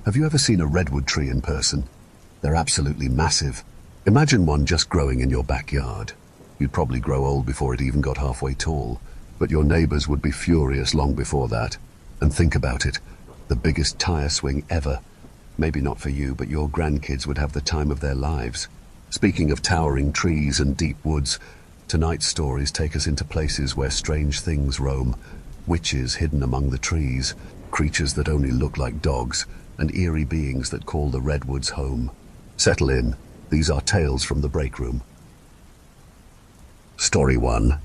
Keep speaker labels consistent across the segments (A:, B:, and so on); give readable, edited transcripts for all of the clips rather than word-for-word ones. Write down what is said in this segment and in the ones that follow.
A: Have you ever seen a redwood tree in person? They're absolutely massive. Imagine one just growing in your backyard. You'd probably grow old before it even got halfway tall, but your neighbors would be furious long before that. And think about it, the biggest tire swing ever. Maybe not for you, but your grandkids would have the time of their lives. Speaking of towering trees and deep woods, tonight's stories take us into places where strange things roam. Witches hidden among the trees, creatures that only look like dogs, and eerie beings that call the redwoods home. Settle in. These are tales from the break room. Story 1.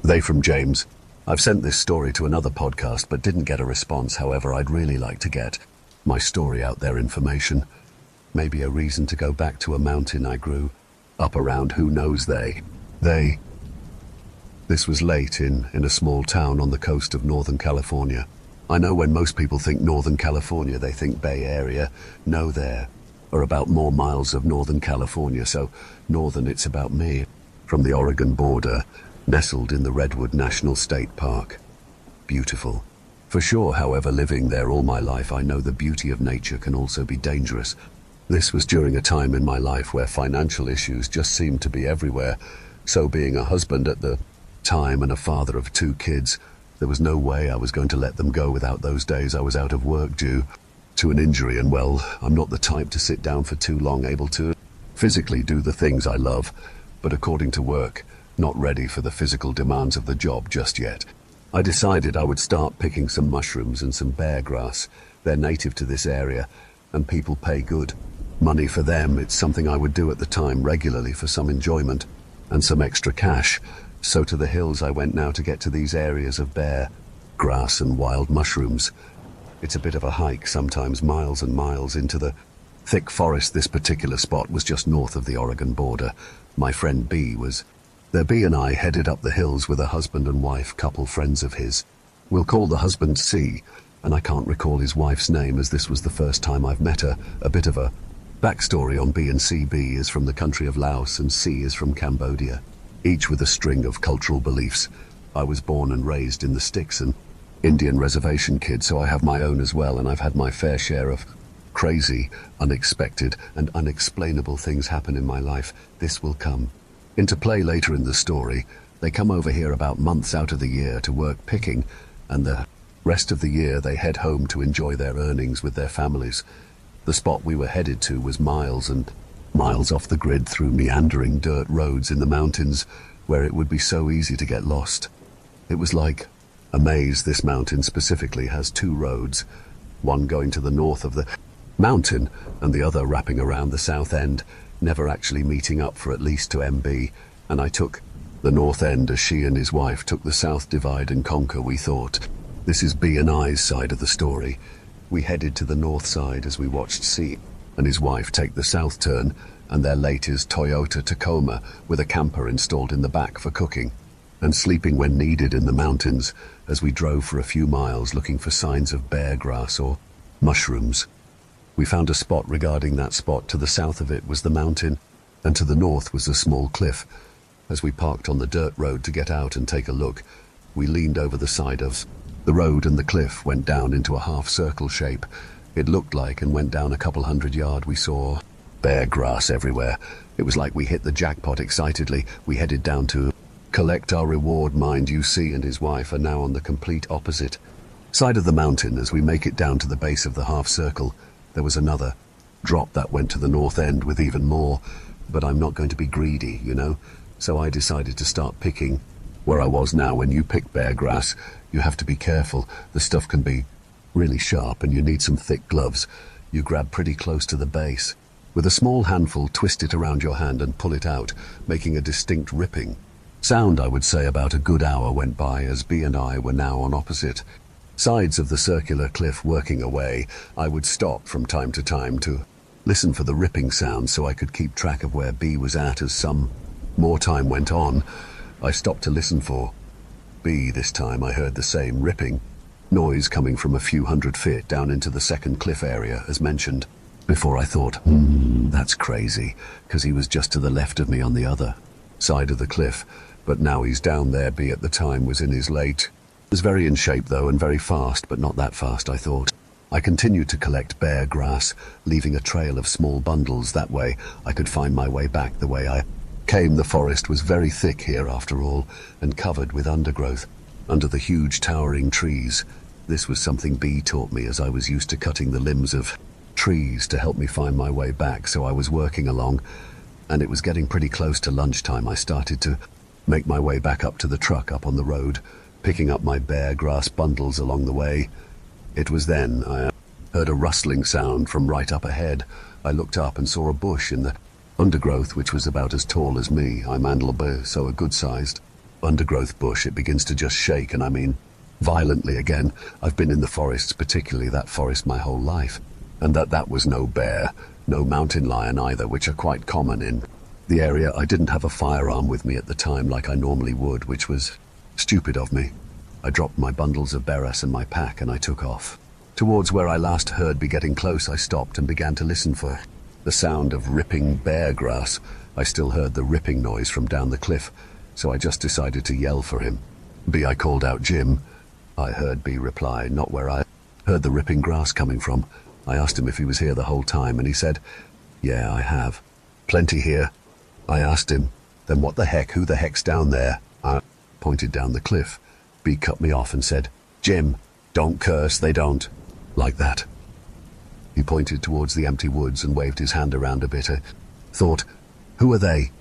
A: They from James. I've sent this story to another podcast but didn't get a response. However, I'd really like to get my story out there information. Maybe a reason to go back to a mountain I grew up around. Who knows they. This was late in a small town on the coast of Northern California. I know when most people think Northern California, they think Bay Area. No, there are about more miles of Northern California, so northern it's about me. From the Oregon border, nestled in the Redwood National State Park. Beautiful. For sure, however, living there all my life, I know the beauty of nature can also be dangerous. This was during a time in my life where financial issues just seemed to be everywhere. So being a husband at the time and a father of 2 kids, there was no way I was going to let them go without those days I was out of work due to an injury. And well, I'm not the type to sit down for too long, able to physically do the things I love, but according to work, not ready for the physical demands of the job just yet. I decided I would start picking some mushrooms and some bear grass. They're native to this area, and people pay good money for them. It's something I would do at the time regularly for some enjoyment and some extra cash. So to the hills I went now to get to these areas of bear grass and wild mushrooms. It's a bit of a hike, sometimes miles and miles into the thick forest. This particular spot was just north of the Oregon border. My friend B was there. B and I headed up the hills with a husband and wife couple friends of his. We'll call the husband C, and I can't recall his wife's name as this was the first time I've met her. A bit of a backstory on B and C. B is from the country of Laos and C is from Cambodia, each with a string of cultural beliefs. I was born and raised in the sticks, an Indian reservation kid, so I have my own as well, and I've had my fair share of crazy, unexpected, and unexplainable things happen in my life. This will come into play later in the story. They come over here about months out of the year to work picking, and the rest of the year they head home to enjoy their earnings with their families. The spot we were headed to was miles and miles off the grid through meandering dirt roads in the mountains where it would be so easy to get lost. It was like a maze. This mountain specifically has 2 roads, one going to the north of the mountain and the other wrapping around the south end, never actually meeting up for at least to MB, and I took the north end as she and his wife took the south divide and conquer, we thought. This is B and I's side of the story. We headed to the north side as we watched C and his wife take the south turn, and their latest Toyota Tacoma with a camper installed in the back for cooking and sleeping when needed in the mountains as we drove for a few miles looking for signs of bear grass or mushrooms. We found a spot. Regarding that spot, to the south of it was the mountain, and to the north was a small cliff. As we parked on the dirt road to get out and take a look, we leaned over the side of the road, and the cliff went down into a half-circle shape. It looked like, and went down a couple hundred yards. We saw bear grass everywhere. It was like we hit the jackpot. Excitedly, we headed down to collect our reward. Mind you, C and his wife are now on the complete opposite side of the mountain. As we make it down to the base of the half-circle, there was another drop that went to the north end with even more, but I'm not going to be greedy, you know, so I decided to start picking where I was. Now, when you pick bear grass, you have to be careful. The stuff can be really sharp and you need some thick gloves. You grab pretty close to the base. With a small handful, twist it around your hand and pull it out, making a distinct ripping sound. I would say about a good hour went by as B and I were now on opposite sides of the circular cliff working away. I would stop from time to time to listen for the ripping sound so I could keep track of where B was at. As some more time went on, I stopped to listen for B. This time I heard the same ripping noise coming from a few hundred feet down into the second cliff area as mentioned before. I thought, that's crazy, because he was just to the left of me on the other side of the cliff, but now he's down there. B at the time was in his late. Was very in shape though, and very fast, but not that fast, I thought. I continued to collect bare grass, leaving a trail of small bundles. That way I could find my way back the way I came. The forest was very thick here after all, and covered with undergrowth. Under the huge towering trees, this was something B taught me, as I was used to cutting the limbs of trees to help me find my way back. So I was working along, and it was getting pretty close to lunchtime. I started to make my way back up to the truck up on the road, picking up my bare grass bundles along the way. It was then I heard a rustling sound from right up ahead. I looked up and saw a bush in the undergrowth which was about as tall as me. I'm Andelby, so a good-sized undergrowth bush. It begins to just shake, and I mean violently again. I've been in the forests, particularly that forest, my whole life, and that was no bear, no mountain lion either, which are quite common in the area. I didn't have a firearm with me at the time like I normally would, which was stupid of me. I dropped my bundles of berries and my pack, and I took off. Towards where I last heard be getting close, I stopped and began to listen for the sound of ripping bear grass. I still heard the ripping noise from down the cliff, so I just decided to yell for him. I called out, "Jim." I heard B reply, "Not where I heard the ripping grass coming from." I asked him if he was here the whole time, and he said, "Yeah, I have. Plenty here." I asked him, "Then what the heck, who the heck's down there?" I pointed down the cliff. B cut me off and said, "Jim, don't curse, they don't." Like that. He pointed towards the empty woods and waved his hand around a bit. I thought, who are they?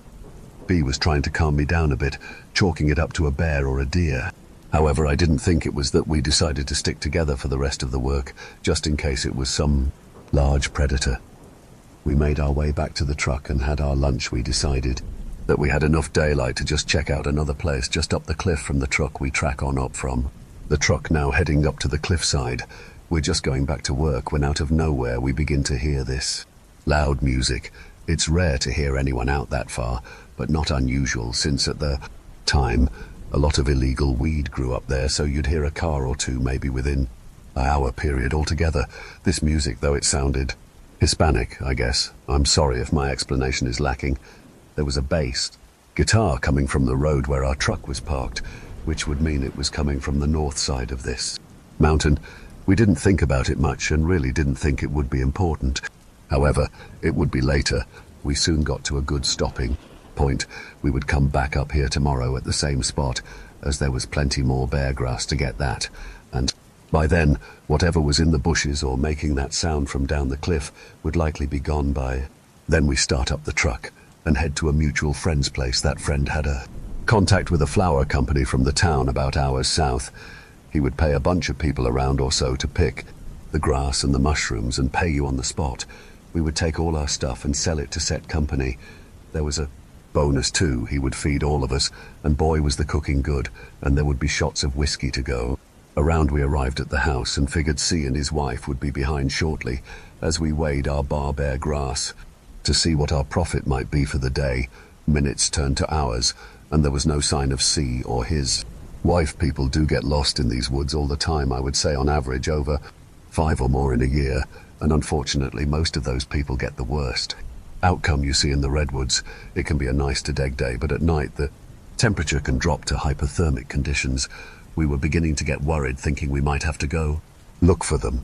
A: B was trying to calm me down a bit, chalking it up to a bear or a deer. However, I didn't think it was that. We decided to stick together for the rest of the work, just in case it was some large predator. We made our way back to the truck and had our lunch. We decided that we had enough daylight to just check out another place just up the cliff from the truck we track on up from. The truck now heading up to the cliffside. We're just going back to work when out of nowhere we begin to hear this loud music. It's rare to hear anyone out that far, but not unusual, since at the time a lot of illegal weed grew up there, so you'd hear a car or two maybe within an hour period altogether. This music, though, it sounded Hispanic, I guess. I'm sorry if my explanation is lacking. There was a bass guitar coming from the road where our truck was parked, which would mean it was coming from the north side of this mountain. We didn't think about it much and really didn't think it would be important. However, it would be later. We soon got to a good stopping point. We would come back up here tomorrow at the same spot, as there was plenty more bear grass to get that, and by then, whatever was in the bushes or making that sound from down the cliff would likely be gone by. Then we start up the truck and head to a mutual friend's place. That friend had a contact with a flower company from the town about hours south. He would pay a bunch of people around or so to pick the grass and the mushrooms and pay you on the spot. We would take all our stuff and sell it to said company. There was a bonus too. He would feed all of us, and boy was the cooking good, and there would be shots of whiskey to go around. We arrived at the house and figured C and his wife would be behind shortly as we weighed our bare grass to see what our profit might be for the day. Minutes turned to hours, and there was no sign of C or his wife. People do get lost in these woods all the time. I would say on average over 5 or more in a year, and unfortunately most of those people get the worst outcome. You see, in the Redwoods, it can be a nice to dig day, but at night the temperature can drop to hypothermic conditions. We were beginning to get worried, thinking we might have to go look for them.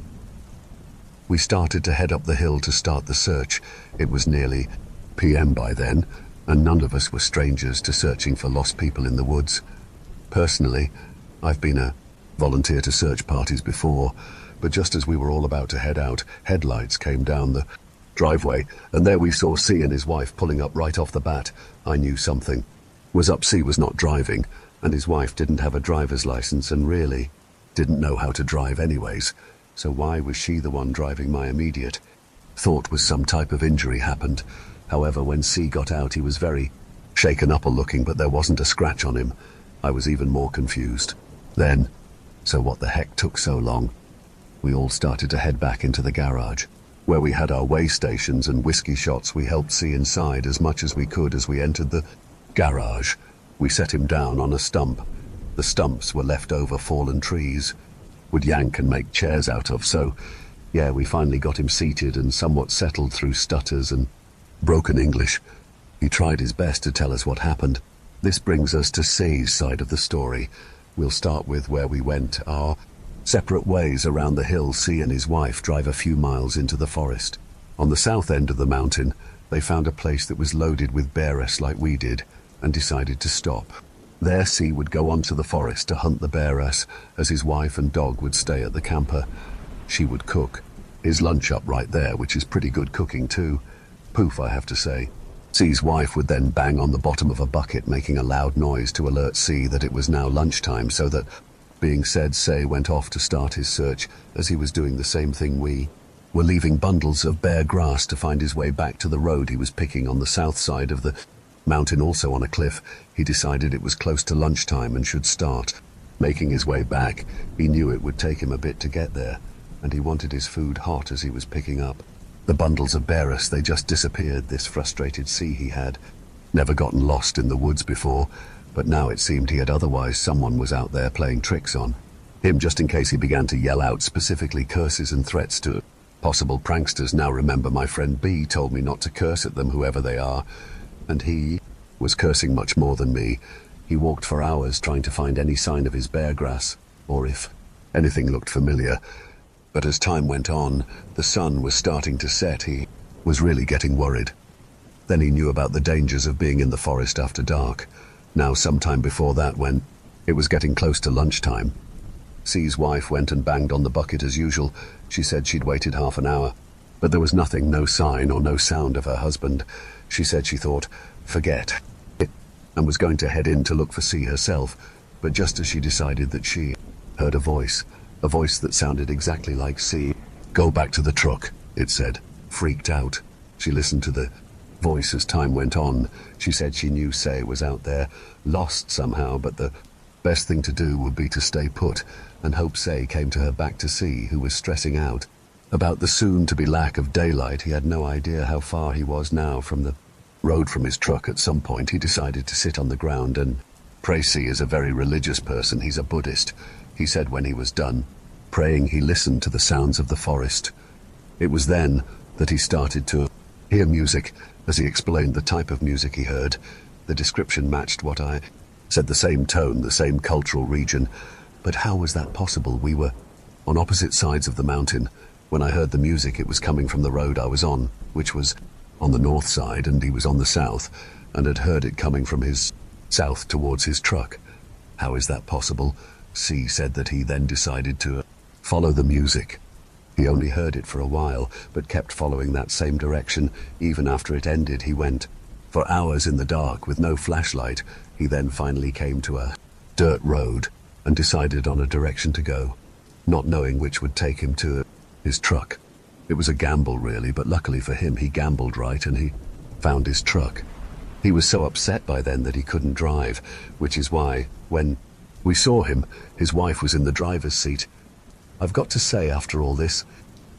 A: We started to head up the hill to start the search. It was nearly PM by then, and none of us were strangers to searching for lost people in the woods. Personally, I've been a volunteer to search parties before, but just as we were all about to head out, headlights came down the driveway, and there we saw C and his wife pulling up right off the bat. I knew something was up. C was not driving, and his wife didn't have a driver's license and really didn't know how to drive anyways, so why was she the one driving? My immediate thought was some type of injury happened. However, when C got out, he was very shaken up looking, but there wasn't a scratch on him. I was even more confused then. So what the heck took so long? We all started to head back into the garage, where we had our way stations and whiskey shots. We helped C inside as much as we could. As we entered the garage, we set him down on a stump. The stumps were leftover fallen trees would yank and make chairs out of, so yeah, we finally got him seated and somewhat settled through stutters and broken English. He tried his best to tell us what happened. This brings us to C's side of the story. We'll start with where we went. Our separate ways around the hill. C and his wife drive a few miles into the forest. On the south end of the mountain, they found a place that was loaded with bearers like we did, and decided to stop. There C would go on to the forest to hunt the bearers, as his wife and dog would stay at the camper. She would cook his lunch up right there, which is pretty good cooking too. Poof, I have to say. C's wife would then bang on the bottom of a bucket, making a loud noise to alert C that it was now lunchtime, so that, being said, C went off to start his search, as he was doing the same thing we were, leaving bundles of bare grass to find his way back to the road he was picking on the south side of the mountain, also on a cliff. He decided it was close to lunchtime and should start making his way back. He knew it would take him a bit to get there, and he wanted his food hot as he was picking up the bundles of bearers. They just disappeared. This frustrated C. He had never gotten lost in the woods before, but now it seemed he had. Otherwise someone was out there playing tricks on him, just in case he began to yell out specifically curses and threats to possible pranksters. Now remember, my friend B told me not to curse at them, whoever they are, and he was cursing much more than me. He walked for hours trying to find any sign of his bear grass, or if anything looked familiar. But as time went on, the sun was starting to set. He was really getting worried. Then he knew about the dangers of being in the forest after dark. Now, sometime before that, when it was getting close to lunchtime, C's wife went and banged on the bucket as usual. She said she'd waited half an hour, but there was nothing, no sign or no sound of her husband. She said she thought, forget it, and was going to head in to look for C herself. But just as she decided that, she heard a voice that sounded exactly like C. Go back to the truck, it said. Freaked out, she listened to the voice as time went on. She said she knew C was out there, lost somehow, but the best thing to do would be to stay put and hope C came to her back. To C, who was stressing out about the soon-to-be lack of daylight, he had no idea how far he was now from the road from his truck. At some point he decided to sit on the ground and pray. C is a very religious person. He's a Buddhist. He said when he was done praying, he listened to the sounds of the forest. It was then that he started to hear music. As he explained the type of music he heard, the description matched what I said, the same tone, the same cultural region. But how was that possible? We were on opposite sides of the mountain. When I heard the music, it was coming from the road I was on, which was on the north side, and he was on the south, and had heard it coming from his south towards his truck. How is that possible? C said that he then decided to follow the music. He only heard it for a while, but kept following that same direction. Even after it ended, he went for hours in the dark with no flashlight. He then finally came to a dirt road and decided on a direction to go, not knowing which would take him to his truck. It was a gamble, really, but luckily for him, he gambled right and he found his truck. He was so upset by then that he couldn't drive, which is why, when we saw him, his wife was in the driver's seat. I've got to say, after all this,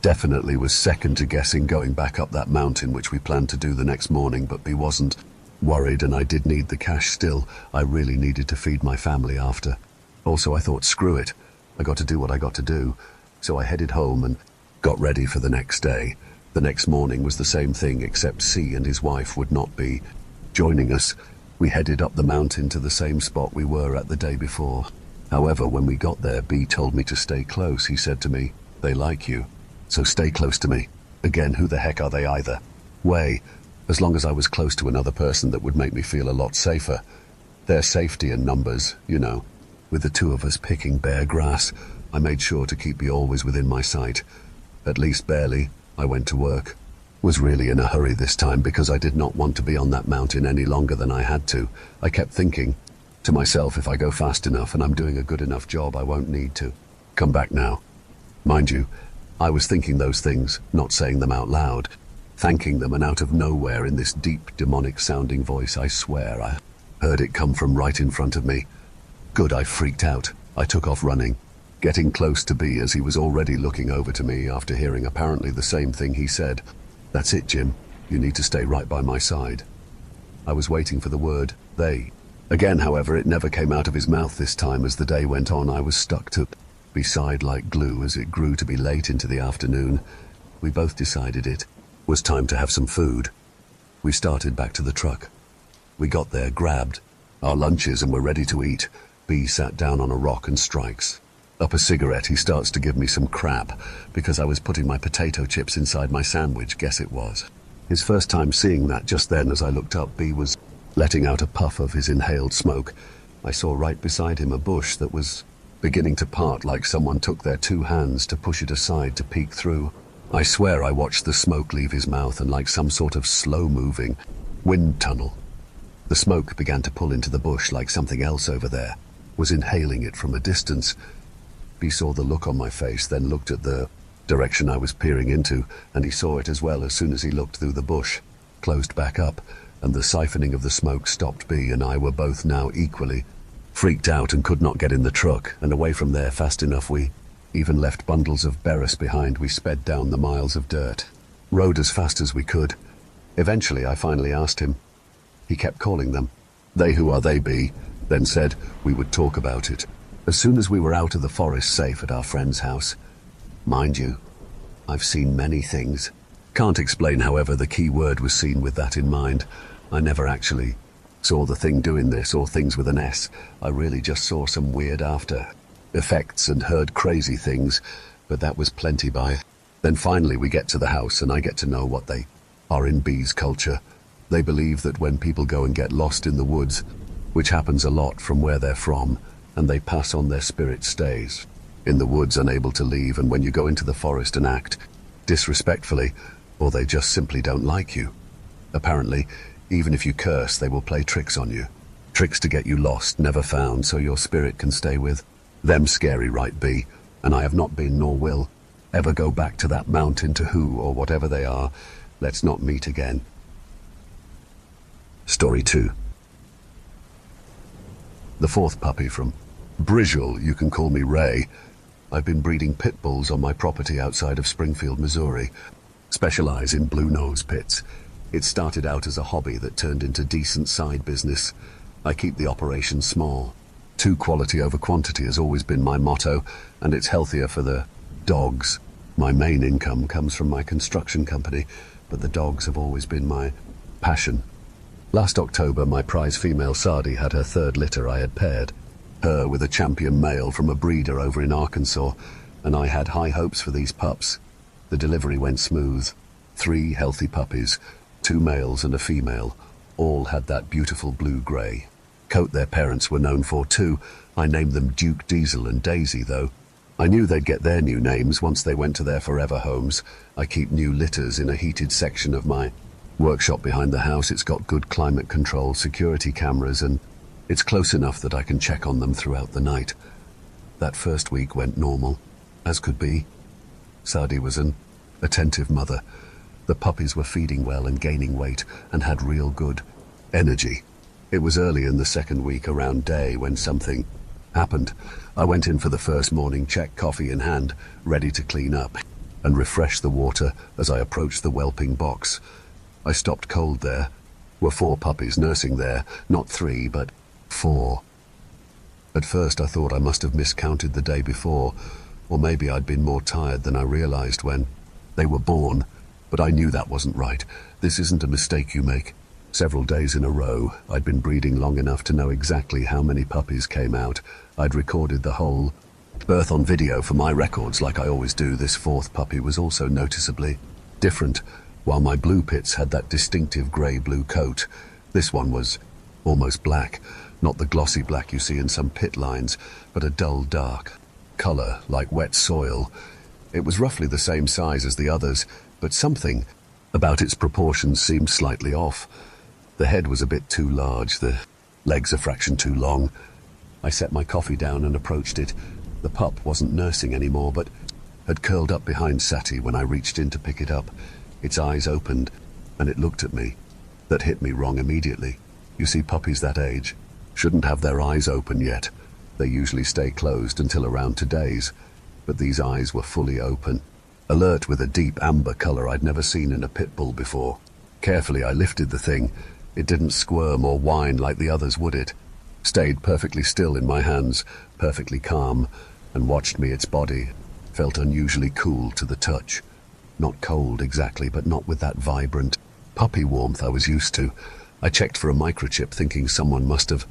A: definitely was second to guessing going back up that mountain, which we planned to do the next morning, but B wasn't worried, and I did need the cash still. I really needed to feed my family after. Also, I thought, screw it, I got to do what I got to do. So I headed home and got ready for the next day. The next morning was the same thing, except C and his wife would not be joining us. We headed up the mountain to the same spot we were at the day before. However, when we got there, B told me to stay close. He said to me, they like you, so stay close to me. Again, who the heck are they either way? As long as I was close to another person, that would make me feel a lot safer. Their safety in numbers, you know. With the two of us picking bare grass, I made sure to keep B always within my sight. At least barely. I went to work. Was really in a hurry this time because I did not want to be on that mountain any longer than I had to. I kept thinking to myself, if I go fast enough and I'm doing a good enough job, I won't need to come back now. Mind you, I was thinking those things, not saying them out loud, thanking them, and out of nowhere, in this deep, demonic-sounding voice, I swear I heard it come from right in front of me. Good, I freaked out. I took off running, getting close to B as he was already looking over to me after hearing apparently the same thing he said. That's it, Jim. You need to stay right by my side. I was waiting for the word, they. Again, however, it never came out of his mouth this time. As the day went on, I was stuck to B's side like glue. As it grew to be late into the afternoon, we both decided it was time to have some food. We started back to the truck. We got there, grabbed our lunches, and were ready to eat. B sat down on a rock and strikes up a cigarette, he starts to give me some crap because I was putting my potato chips inside my sandwich, guess it was. His first time seeing that. Just then, as I looked up, B was letting out a puff of his inhaled smoke. I saw right beside him a bush that was beginning to part, like someone took their two hands to push it aside to peek through. I swear I watched the smoke leave his mouth, and like some sort of slow-moving wind tunnel, the smoke began to pull into the bush like something else over there was inhaling it from a distance. He saw the look on my face, then looked at the direction I was peering into, and he saw it as well as soon as he looked through the bush, closed back up, and the siphoning of the smoke stopped. B and I were both now equally freaked out and could not get in the truck and away from there fast enough. We even left bundles of berries behind. We sped down the miles of dirt, rode as fast as we could. Eventually I finally asked him. He kept calling them "They, who are they, B?" Then said we would talk about it as soon as we were out of the forest, safe at our friend's house. Mind you, I've seen many things. Can't explain, however, the key word was seen with that in mind. I never actually saw the thing doing this, or things with an S. I really just saw some weird after effects and heard crazy things, but that was plenty by. Then finally we get to the house and I get to know what they are in B's culture. They believe that when people go and get lost in the woods, which happens a lot from where they're from, and they pass on, their spirit stays in the woods unable to leave, and when you go into the forest and act disrespectfully, or they just simply don't like you. Apparently, even if you curse, they will play tricks on you. Tricks to get you lost, never found, so your spirit can stay with them. Scary, right, B? And I have not been, nor will, ever go back to that mountain, to who or whatever they are. Let's not meet again. Story 2. The fourth puppy from Bridgel. You can call me Ray. I've been breeding pit bulls on my property outside of Springfield, Missouri. Specialize in blue nose pits. It started out as a hobby that turned into decent side business. I keep the operation small. Quality over quantity has always been my motto, and it's healthier for the dogs. My main income comes from my construction company, but the dogs have always been my passion. Last October, my prize female Sardi had her third litter. I had paired her with a champion male from a breeder over in Arkansas, and I had high hopes for these pups. The delivery went smooth. 3 healthy puppies, 2 males and a female, all had that beautiful blue-gray coat their parents were known for too. I named them Duke, Diesel and Daisy, though I knew they'd get their new names once they went to their forever homes. I keep new litters in a heated section of my workshop behind the house. It's got good climate control, security cameras, and it's close enough that I can check on them throughout the night. That first week went normal, as could be. Sardi was an attentive mother. The puppies were feeding well and gaining weight and had real good energy. It was early in the second week, around day, when something happened. I went in for the first morning check, coffee in hand, ready to clean up and refresh the water. As I approached the whelping box, I stopped cold. There were 4 puppies nursing there, not 3, but 4. At first I thought I must have miscounted the day before, or maybe I'd been more tired than I realized when they were born, but I knew that wasn't right. This isn't a mistake you make. Several days in a row, I'd been breeding long enough to know exactly how many puppies came out. I'd recorded the whole birth on video for my records, like I always do. This 4th puppy was also noticeably different. While my blue pits had that distinctive grey-blue coat, this one was almost black. Not the glossy black you see in some pit lines, but a dull dark color, like wet soil. It was roughly the same size as the others, but something about its proportions seemed slightly off. The head was a bit too large, the legs a fraction too long. I set my coffee down and approached it. The pup wasn't nursing anymore, but had curled up behind Sati when I reached in to pick it up. Its eyes opened, and it looked at me. That hit me wrong immediately. You see, puppies that age shouldn't have their eyes open yet. They usually stay closed until around 2 days, but these eyes were fully open, alert, with a deep amber color I'd never seen in a pit bull before. Carefully I lifted the thing. It didn't squirm or whine like the others, would it? Stayed perfectly still in my hands, perfectly calm, and watched me. Its body felt unusually cool to the touch. Not cold exactly, but not with that vibrant puppy warmth I was used to. I checked for a microchip, thinking someone must have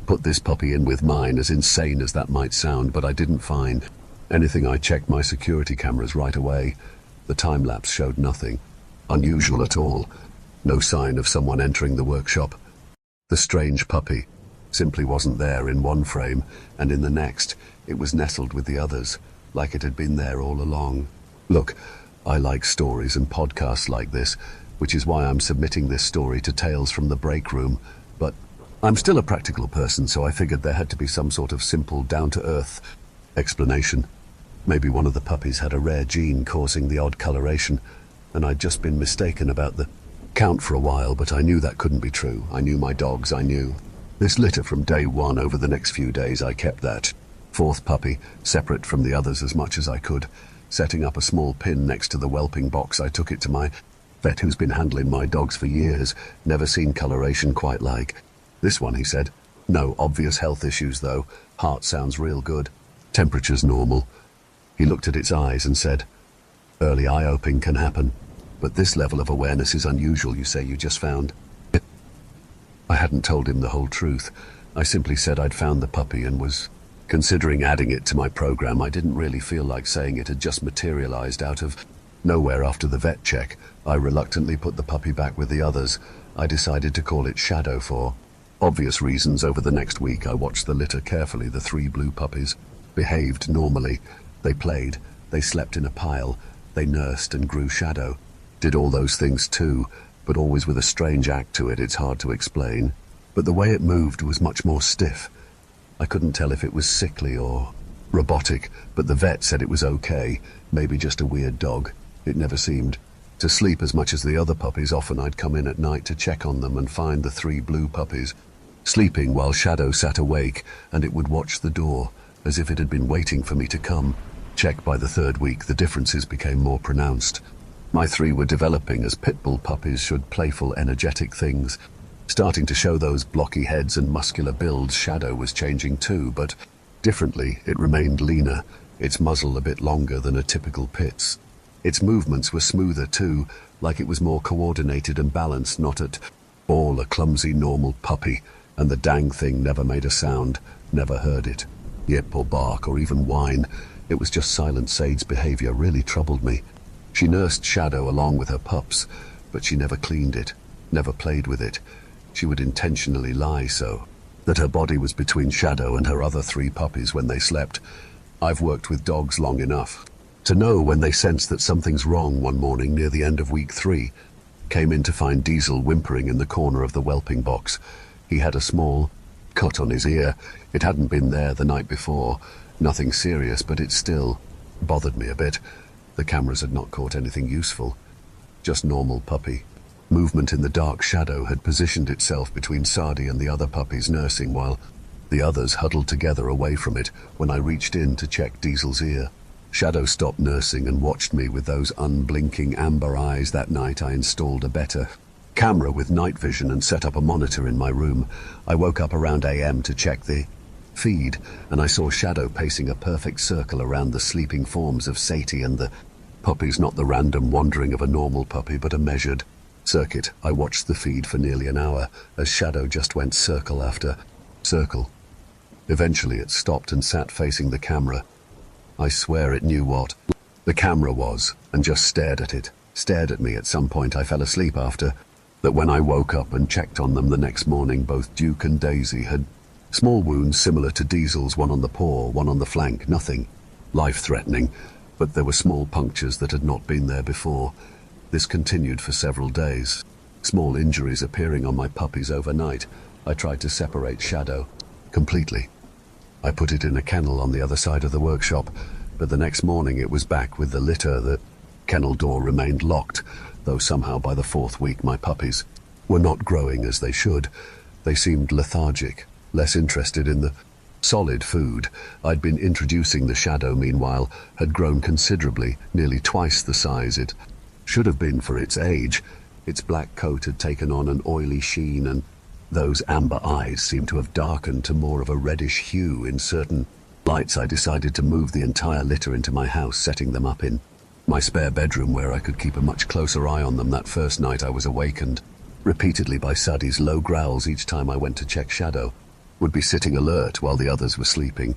A: Put this puppy in with mine, as insane as that might sound, but I didn't find anything. I checked my security cameras right away. The time-lapse showed nothing unusual at all. No sign of someone entering the workshop. The strange puppy simply wasn't there in one frame, and in the next, it was nestled with the others, like it had been there all along. Look, I like stories and podcasts like this, which is why I'm submitting this story to Tales from the Break Room, but I'm still a practical person, so I figured there had to be some sort of simple, down-to-earth explanation. Maybe one of the puppies had a rare gene causing the odd coloration, and I'd just been mistaken about the count for a while, but I knew that couldn't be true. I knew my dogs, I knew. This litter from day one. Over the next few days, I kept that fourth puppy separate from the others as much as I could. Setting up a small pin next to the whelping box, I took it to my vet, who's been handling my dogs for years. Never seen coloration quite like this one, he said. No obvious health issues, though. Heart sounds real good. Temperature's normal. He looked at its eyes and said, early eye-opening can happen, but this level of awareness is unusual. You say you just found it? I hadn't told him the whole truth. I simply said I'd found the puppy and was considering adding it to my program. I didn't really feel like saying it had just materialized out of nowhere after the vet check. I reluctantly put the puppy back with the others. I decided to call it Shadow for obvious reasons. Over the next week, I watched the litter carefully. The 3 blue puppies behaved normally. They played, they slept in a pile, they nursed and grew. Shadow did all those things too, but always with a strange act to it. It's hard to explain, but the way it moved was much more stiff. I couldn't tell if it was sickly or robotic, but the vet said it was okay, maybe just a weird dog. It never seemed to sleep as much as the other puppies. Often I'd come in at night to check on them and find the 3 blue puppies sleeping while Shadow sat awake, and it would watch the door as if it had been waiting for me to come. Check by the 3rd week, the differences became more pronounced. My 3 were developing as pit bull puppies should, playful, energetic things, starting to show those blocky heads and muscular builds. Shadow was changing too, but differently. It remained leaner, its muzzle a bit longer than a typical pit's. Its movements were smoother too, like it was more coordinated and balanced, not at all a clumsy normal puppy. And the dang thing never made a sound, never heard it yip or bark or even whine. It was just silent. Sade's behavior really troubled me. She nursed Shadow along with her pups, but she never cleaned it, never played with it. She would intentionally lie so that her body was between Shadow and her other 3 puppies when they slept. I've worked with dogs long enough to know when they sense that something's wrong. One morning near the end of week 3, came in to find Diesel whimpering in the corner of the whelping box. He had a small cut on his ear. It hadn't been there the night before. Nothing serious, but it still bothered me a bit. The cameras had not caught anything useful. Just normal puppy movement in the dark. Shadow had positioned itself between Sadie and the other puppies nursing, while the others huddled together away from it. When I reached in to check Diesel's ear, Shadow stopped nursing and watched me with those unblinking amber eyes. That night I installed a better camera with night vision and set up a monitor in my room. I woke up around AM to check the feed, and I saw Shadow pacing a perfect circle around the sleeping forms of Sadie and the puppies. Not the random wandering of a normal puppy, but a measured circuit. I watched the feed for nearly an hour as Shadow just went circle after circle. Eventually it stopped and sat facing the camera. I swear it knew what the camera was and just stared at it, stared at me. At some point I fell asleep after that. When I woke up and checked on them the next morning, both Duke and Daisy had small wounds similar to Diesel's, one on the paw, one on the flank. Nothing life-threatening, but there were small punctures that had not been there before. This continued for several days, small injuries appearing on my puppies overnight. I tried to separate Shadow completely. I put it in a kennel on the other side of the workshop, but the next morning it was back with the litter. The kennel door remained locked, though somehow by the 4th week my puppies were not growing as they should. They seemed lethargic, less interested in the solid food. I'd been introducing the Shadow, meanwhile, had grown considerably, nearly twice the size it should have been for its age. Its black coat had taken on an oily sheen, and those amber eyes seemed to have darkened to more of a reddish hue in certain lights. I decided to move the entire litter into my house, setting them up in my spare bedroom where I could keep a much closer eye on them. That first night I was awakened repeatedly by Sadie's low growls each time I went to check Shadow. would be sitting alert while the others were sleeping,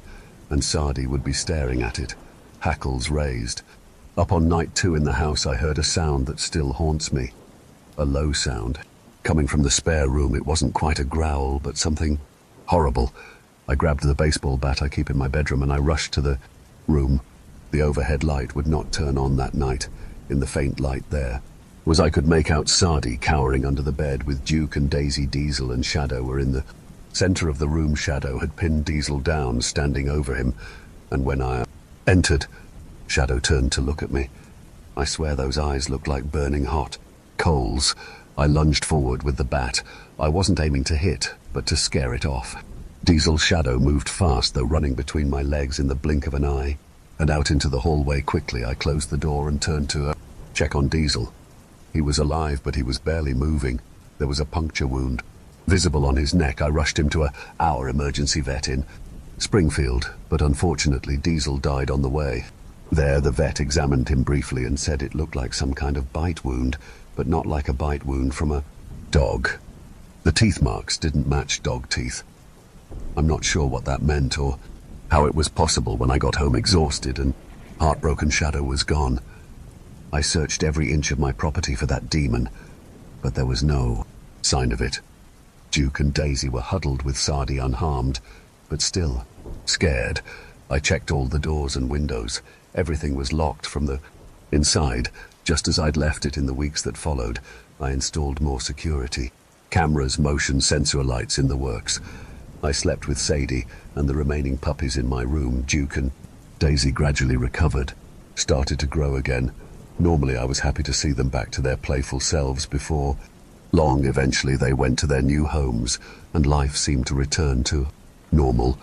A: and Sardi would be staring at it, hackles raised. Up on night 2 in the house, I heard a sound that still haunts me. A low sound. Coming from the spare room, it wasn't quite a growl, but something horrible. I grabbed the baseball bat I keep in my bedroom and I rushed to the room. The overhead light would not turn on that night. In the faint light there was I could make out Sardi cowering under the bed with Duke and Daisy. Diesel and Shadow were in the center of the room. Shadow had pinned Diesel down, standing over him, and when I entered, Shadow turned to look at me. I swear those eyes looked like burning hot coals. I lunged forward with the bat. I wasn't aiming to hit, but to scare it off. Diesel's shadow moved fast, though running between my legs in the blink of an eye. And out into the hallway quickly, I closed the door and turned to check on Diesel. He was alive, but he was barely moving. There was a puncture wound visible on his neck. I rushed him to our emergency vet in Springfield, but unfortunately Diesel died on the way. There, the vet examined him briefly and said it looked like some kind of bite wound, but not like a bite wound from a dog. The teeth marks didn't match dog teeth. I'm not sure what that meant or how it was possible when I got home exhausted and heartbroken. Shadow was gone. I searched every inch of my property for that demon, but there was no sign of it. Duke and Daisy were huddled with Sardi unharmed, but still scared. I checked all the doors and windows. Everything was locked from the inside, just as I'd left it in the weeks that followed. I installed more security. Cameras, motion sensor lights in the works. I slept with Sadie and the remaining puppies in my room. Duke and Daisy gradually recovered, started to grow again. Normally I was happy to see them back to their playful selves before long. Eventually they went to their new homes and life seemed to return to normal.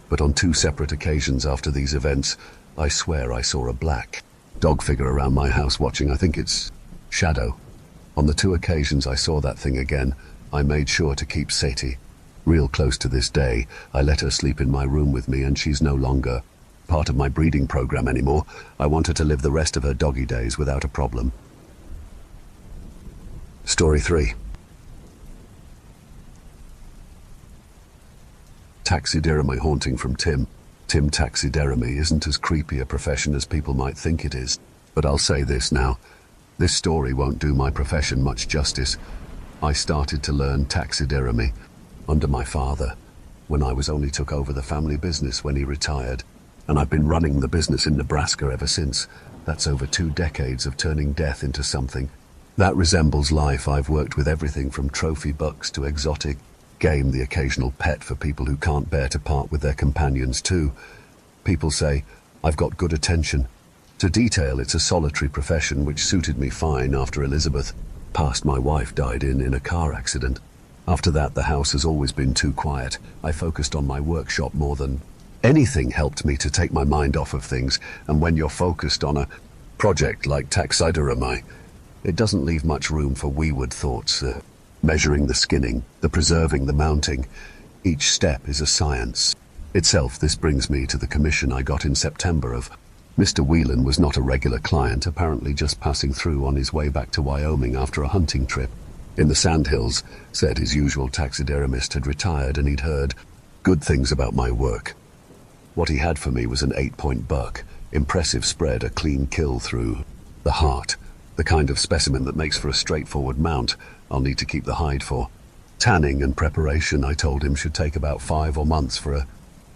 A: But on 2 separate occasions after these events, I swear I saw a black dog figure around my house watching. I think it's Shadow. On the 2 occasions I saw that thing again, I made sure to keep Sadie real close to this day. I let her sleep in my room with me, and she's no longer part of my breeding program anymore. I want her to live the rest of her doggy days without a problem. Story 3. Taxidermy haunting from Tim. Tim, taxidermy isn't as creepy a profession as people might think it is. But I'll say this now. This story won't do my profession much justice. I started to learn taxidermy under my father when I only took over the family business when he retired. And I've been running the business in Nebraska ever since. That's over 2 decades of turning death into something that resembles life. I've worked with everything from trophy bucks to exotic game, the occasional pet for people who can't bear to part with their companions too. People say I've got good attention to detail. It's a solitary profession which suited me fine. After Elizabeth passed, my wife died in a car accident. After that, the house has always been too quiet. I focused on my workshop more than anything. Helped me to take my mind off of things. And when you're focused on a project like taxidermy, it doesn't leave much room for wayward thoughts. Measuring, the skinning, the preserving, the mounting. Each step is a science itself. This brings me to the commission I got in September of Mr. Whelan. Was not a regular client, apparently just passing through on his way back to Wyoming after a hunting trip in the Sandhills. Said his usual taxidermist had retired and he'd heard good things about my work. What he had for me was an 8-point buck, impressive spread, a clean kill through the heart, the kind of specimen that makes for a straightforward mount. I'll need to keep the hide for tanning and preparation. I told him should take about 5 or months for a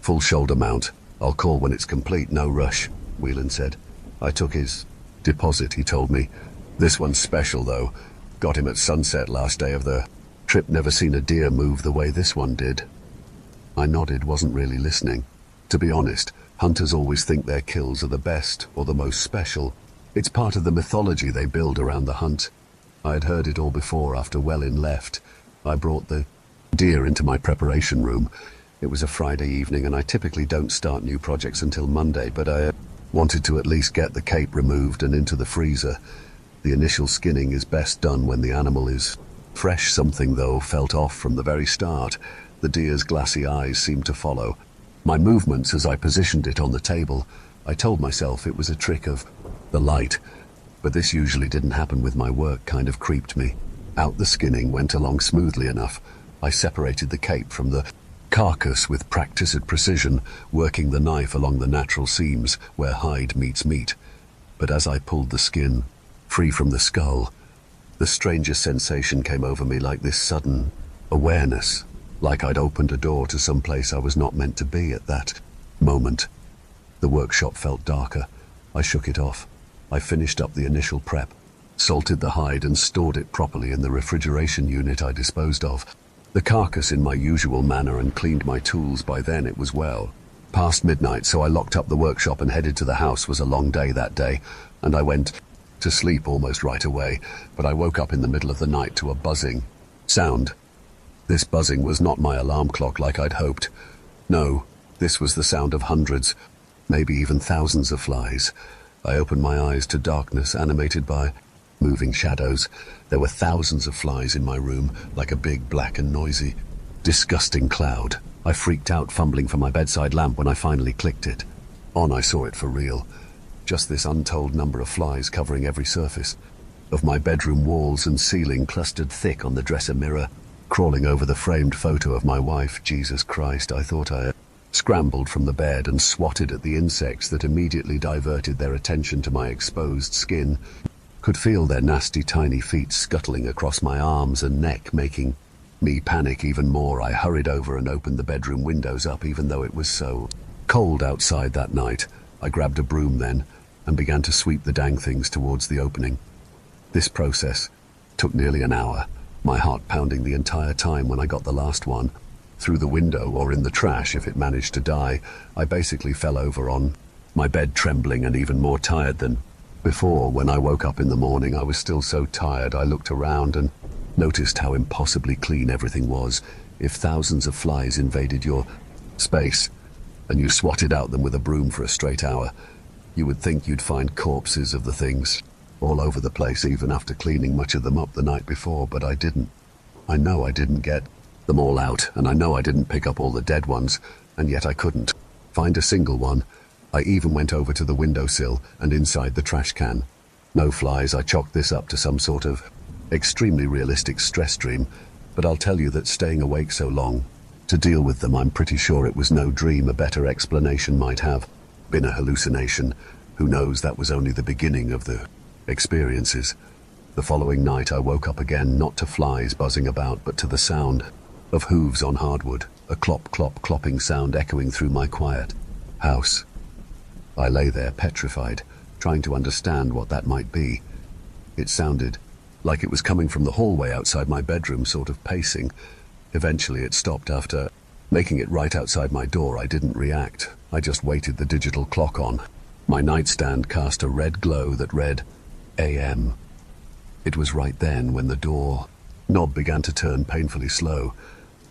A: full shoulder mount. I'll call when it's complete, no rush, Whelan said. I took his deposit, he told me. This one's special though. Got him at sunset last day of the trip. Never seen a deer move the way this one did. I nodded, wasn't really listening. To be honest, hunters always think their kills are the best or the most special. It's part of the mythology they build around the hunt. I had heard it all before. After Wellin left, I brought the deer into my preparation room. It was a Friday evening and I typically don't start new projects until Monday, but I wanted to at least get the cape removed and into the freezer. The initial skinning is best done when the animal is fresh. Something, though, felt off from the very start. The deer's glassy eyes seemed to follow my movements as I positioned it on the table. I told myself it was a trick of the light, but this usually didn't happen with my work. Kind of creeped me out. The skinning went along smoothly enough. I separated the cape from the carcass with practiced precision, working the knife along the natural seams where hide meets meat. But as I pulled the skin free from the skull, the strangest sensation came over me, like this sudden awareness, like I'd opened a door to some place I was not meant to be at that moment. The workshop felt darker. I shook it off. I finished up the initial prep, salted the hide and stored it properly in the refrigeration unit I disposed of the carcass in my usual manner and cleaned my tools. By then it was well past midnight, so I locked up the workshop and headed to the house. It was a long day that day, and I went to sleep almost right away, but I woke up in the middle of the night to a buzzing sound. This buzzing was not my alarm clock like I'd hoped. No, this was the sound of hundreds, maybe even thousands of flies. I opened my eyes to darkness animated by moving shadows. There were thousands of flies in my room, like a big, black and noisy, disgusting cloud. I freaked out, fumbling for my bedside lamp. When I finally clicked it on, I saw it for real. Just this untold number of flies covering every surface of my bedroom walls and ceiling, clustered thick on the dresser mirror, crawling over the framed photo of my wife. Jesus Christ, I thought I scrambled from the bed and swatted at the insects that immediately diverted their attention to my exposed skin. Could feel their nasty tiny feet scuttling across my arms and neck, making me panic even more. I hurried over and opened the bedroom windows up, even though it was so cold outside that night. I grabbed a broom then and began to sweep the dang things towards the opening. This process took nearly an hour, my heart pounding the entire time. When I got the last one through the window, or in the trash if it managed to die, I basically fell over on my bed, trembling and even more tired than before. When I woke up in the morning, I was still so tired. I looked around and noticed how impossibly clean everything was. If thousands of flies invaded your space and you swatted out them with a broom for a straight hour, you would think you'd find corpses of the things all over the place, even after cleaning much of them up the night before. But I didn't. I know I didn't get them all out, and I know I didn't pick up all the dead ones, and yet I couldn't find a single one. I even went over to the windowsill and inside the trash can. No flies. I chalked this up to some sort of extremely realistic stress dream, but I'll tell you that staying awake so long to deal with them, I'm pretty sure it was no dream. A better explanation might have been a hallucination. Who knows? That was only the beginning of the experiences. The following night I woke up again, not to flies buzzing about, but to the sound of hooves on hardwood, a clop, clop, clopping sound echoing through my quiet house. I lay there petrified, trying to understand what that might be. It sounded like it was coming from the hallway outside my bedroom, sort of pacing. Eventually it stopped after making it right outside my door. I didn't react. I just waited. The digital clock on my nightstand cast a red glow that read AM. It was right then when the door knob began to turn painfully slow.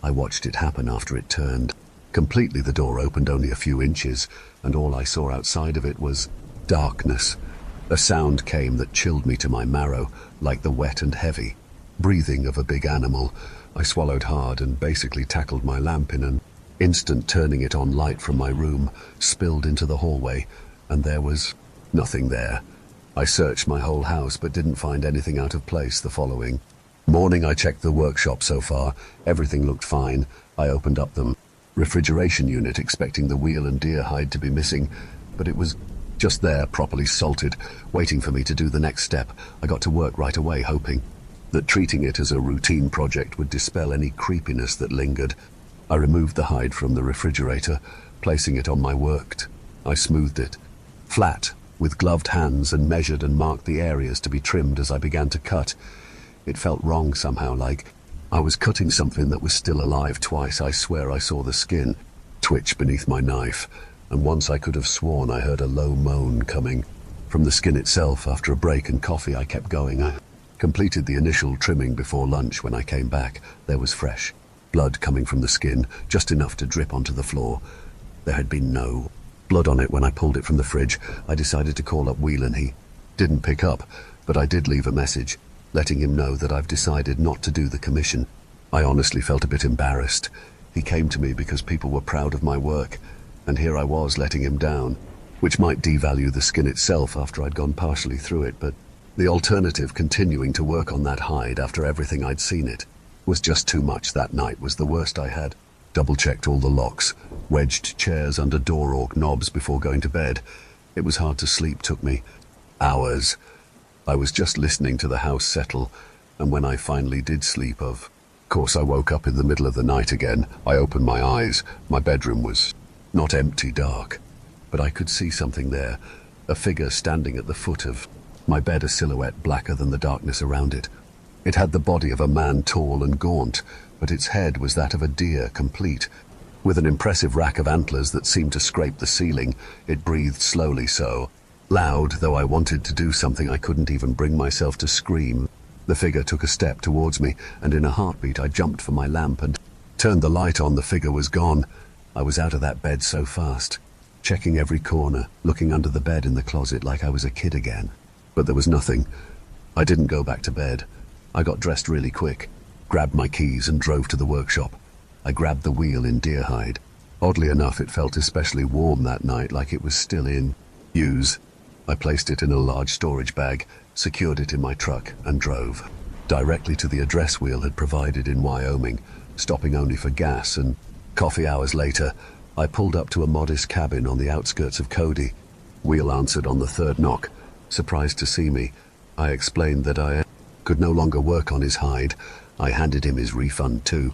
A: I watched it happen. After it turned completely, the door opened only a few inches, and all I saw outside of it was darkness. A sound came that chilled me to my marrow, like the wet and heavy breathing of a big animal. I swallowed hard and basically tackled my lamp in an instant, turning it on. Light from my room spilled into the hallway, and there was nothing there. I searched my whole house but didn't find anything out of place. The following morning I checked the workshop. So far, everything looked fine. I opened up the refrigeration unit, expecting the wheel and deer hide to be missing, but it was just there, properly salted, waiting for me to do the next step. I got to work right away, hoping that treating it as a routine project would dispel any creepiness that lingered. I removed the hide from the refrigerator, placing it on my work. I smoothed it flat with gloved hands and measured and marked the areas to be trimmed as I began to cut. It felt wrong somehow, like I was cutting something that was still alive. Twice I swear I saw the skin twitch beneath my knife, and once I could have sworn I heard a low moan coming from the skin itself. After a break and coffee, I kept going. I completed the initial trimming before lunch. When I came back, there was fresh blood coming from the skin, just enough to drip onto the floor. There had been no blood on it. When I pulled it from the fridge, I decided to call up Whelan. He didn't pick up, but I did leave a message, letting him know that I've decided not to do the commission. I honestly felt a bit embarrassed. He came to me because people were proud of my work, and here I was letting him down, which might devalue the skin itself after I'd gone partially through it, but the alternative, continuing to work on that hide after everything I'd seen it, was just too much. That night was the worst I had double-checked all the locks, wedged chairs under door or knobs before going to bed. It was hard to sleep, took me hours. I was just listening to the house settle, and when I finally did sleep, of course I woke up in the middle of the night again. I opened my eyes. My bedroom was not empty, dark, but I could see something there, a figure standing at the foot of my bed, a silhouette blacker than the darkness around it. It had the body of a man, tall and gaunt, but its head was that of a deer, complete, with an impressive rack of antlers that seemed to scrape the ceiling. It breathed slowly, so loud, though I wanted to do something, I couldn't even bring myself to scream. The figure took a step towards me, and in a heartbeat I jumped for my lamp and turned the light on. The figure was gone. I was out of that bed so fast, checking every corner, looking under the bed, in the closet, like I was a kid again. But there was nothing. I didn't go back to bed. I got dressed really quick, grabbed my keys and drove to the workshop. I grabbed the wheel in deer hide. Oddly enough, it felt especially warm that night, like it was still in use. I placed it in a large storage bag, secured it in my truck, and drove directly to the address Wheel had provided in Wyoming, stopping only for gas and coffee. Hours later, I pulled up to a modest cabin on the outskirts of Cody. Wheel answered on the third knock. Surprised to see me, I explained that I could no longer work on his hide. I handed him his refund too.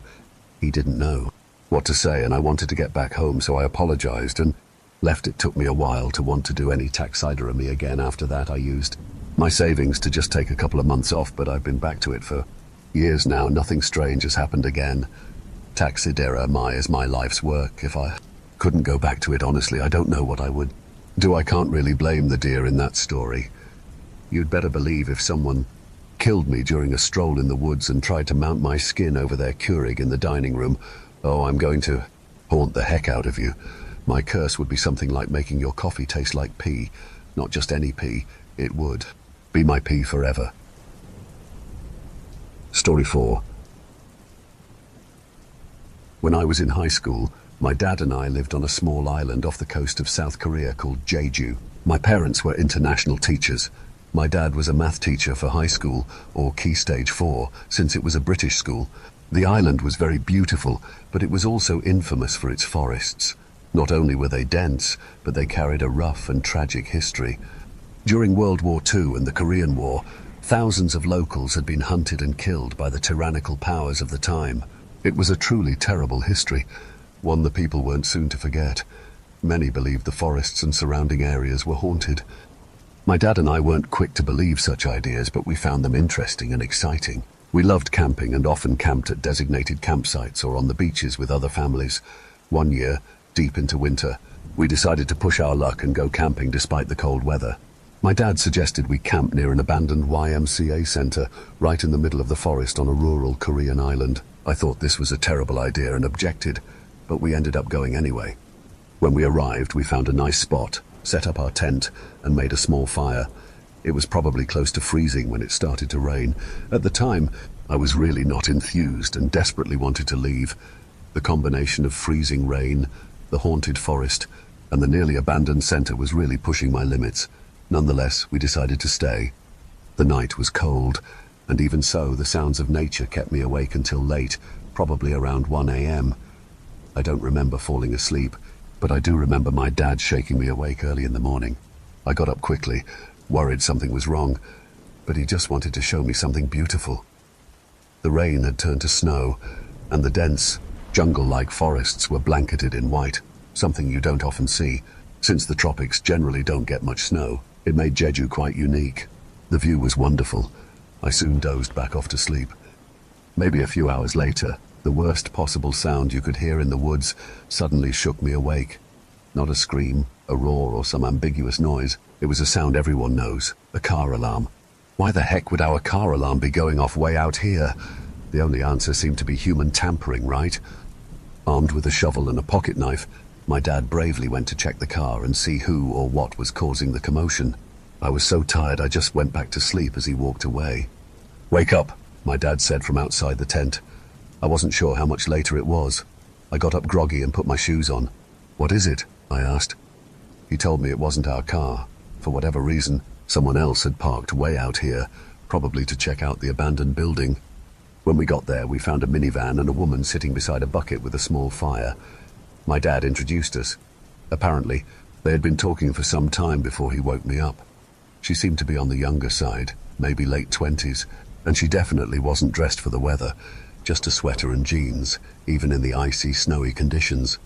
A: He didn't know what to say, and I wanted to get back home, so I apologized and left. It took me a while to want to do any taxidermy again. After that, I used my savings to just take a couple of months off, but I've been back to it for years now. Nothing strange has happened again. Taxidermy is my life's work. If I couldn't go back to it, honestly, I don't know what I would do. I can't really blame the deer in that story. You'd better believe if someone killed me during a stroll in the woods and tried to mount my skin over their Keurig in the dining room, oh, I'm going to haunt the heck out of you. My curse would be something like making your coffee taste like pee. Not just any pee, it would be my pee forever. Story 4. When I was in high school, my dad and I lived on a small island off the coast of South Korea called Jeju. My parents were international teachers. My dad was a math teacher for high school, or Key Stage 4, since it was a British school. The island was very beautiful, but it was also infamous for its forests. Not only were they dense, but they carried a rough and tragic history. During World War II and the Korean War, thousands of locals had been hunted and killed by the tyrannical powers of the time. It was a truly terrible history, one the people weren't soon to forget. Many believed the forests and surrounding areas were haunted. My dad and I weren't quick to believe such ideas, but we found them interesting and exciting. We loved camping and often camped at designated campsites or on the beaches with other families. One year, deep into winter, we decided to push our luck and go camping despite the cold weather. My dad suggested we camp near an abandoned YMCA center right in the middle of the forest on a rural Korean island. I thought this was a terrible idea and objected, but we ended up going anyway. When we arrived, we found a nice spot, set up our tent, and made a small fire. It was probably close to freezing when it started to rain. At the time, I was really not enthused and desperately wanted to leave. The combination of freezing rain, the haunted forest, and the nearly abandoned center was really pushing my limits. Nonetheless, we decided to stay. The night was cold, and even so, the sounds of nature kept me awake until late, probably around 1 a.m. I don't remember falling asleep, but I do remember my dad shaking me awake early in the morning. I got up quickly, worried something was wrong, but he just wanted to show me something beautiful. The rain had turned to snow, and the dense, jungle-like forests were blanketed in white, something you don't often see. Since the tropics generally don't get much snow, it made Jeju quite unique. The view was wonderful. I soon dozed back off to sleep. Maybe a few hours later, the worst possible sound you could hear in the woods suddenly shook me awake. Not a scream, a roar, or some ambiguous noise. It was a sound everyone knows, a car alarm. Why the heck would our car alarm be going off way out here? The only answer seemed to be human tampering, right? Armed with a shovel and a pocket knife, my dad bravely went to check the car and see who or what was causing the commotion. I was so tired I just went back to sleep as he walked away. "Wake up," my dad said from outside the tent. I wasn't sure how much later it was. I got up groggy and put my shoes on. "What is it?" I asked. He told me it wasn't our car. For whatever reason, someone else had parked way out here, probably to check out the abandoned building. When we got there, we found a minivan and a woman sitting beside a bucket with a small fire. My dad introduced us. Apparently, they had been talking for some time before he woke me up. She seemed to be on the younger side, maybe late 20s, and she definitely wasn't dressed for the weather, just a sweater and jeans, even in the icy, snowy conditions.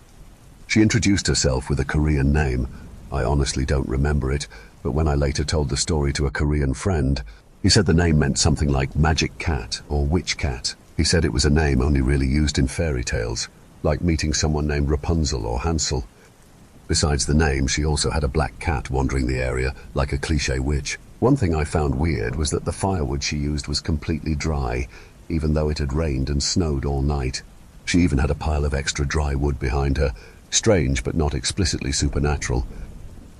A: She introduced herself with a Korean name. I honestly don't remember it, but when I later told the story to a Korean friend, he said the name meant something like magic cat or witch cat. He said it was a name only really used in fairy tales, like meeting someone named Rapunzel or Hansel. Besides the name, she also had a black cat wandering the area, like a cliché witch. One thing I found weird was that the firewood she used was completely dry, even though it had rained and snowed all night. She even had a pile of extra dry wood behind her. Strange, but not explicitly supernatural.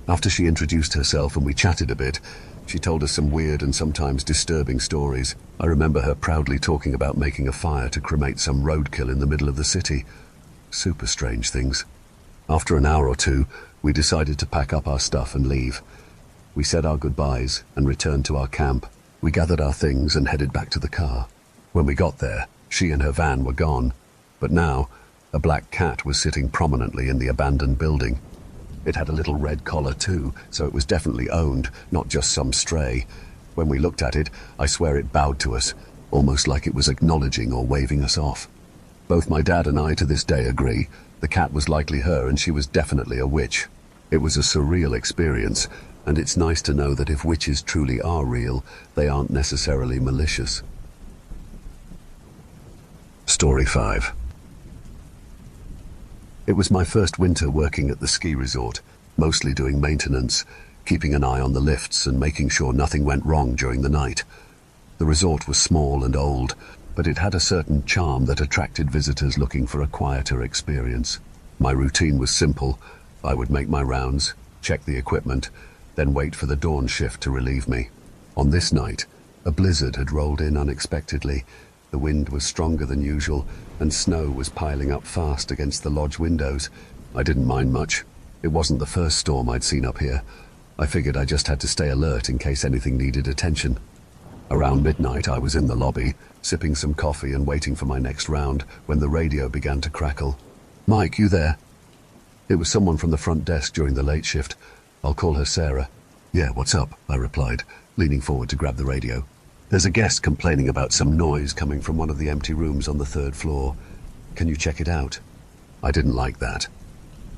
A: After she introduced herself and we chatted a bit, she told us some weird and sometimes disturbing stories. I remember her proudly talking about making a fire to cremate some roadkill in the middle of the city. Super strange things. After an hour or two, we decided to pack up our stuff and leave. We said our goodbyes and returned to our camp. We gathered our things and headed back to the car. When we got there, she and her van were gone, but now a black cat was sitting prominently in the abandoned building. It had a little red collar too, so it was definitely owned, not just some stray. When we looked at it, I swear it bowed to us, almost like it was acknowledging or waving us off. Both my dad and I to this day agree, the cat was likely her and she was definitely a witch. It was a surreal experience, and it's nice to know that if witches truly are real, they aren't necessarily malicious. Story 5. It was my first winter working at the ski resort, mostly doing maintenance, keeping an eye on the lifts and making sure nothing went wrong during the night. The resort was small and old, but it had a certain charm that attracted visitors looking for a quieter experience. My routine was simple. I would make my rounds, check the equipment, then wait for the dawn shift to relieve me. On this night, a blizzard had rolled in unexpectedly. The wind was stronger than usual, and snow was piling up fast against the lodge windows. I didn't mind much. It wasn't the first storm I'd seen up here. I figured I just had to stay alert in case anything needed attention. Around midnight, I was in the lobby, sipping some coffee and waiting for my next round, when the radio began to crackle. "Mike, you there?" It was someone from the front desk during the late shift. I'll call her Sarah. "Yeah, what's up?" I replied, leaning forward to grab the radio. "There's a guest complaining about some noise coming from one of the empty rooms on the 3rd floor. Can you check it out?" I didn't like that.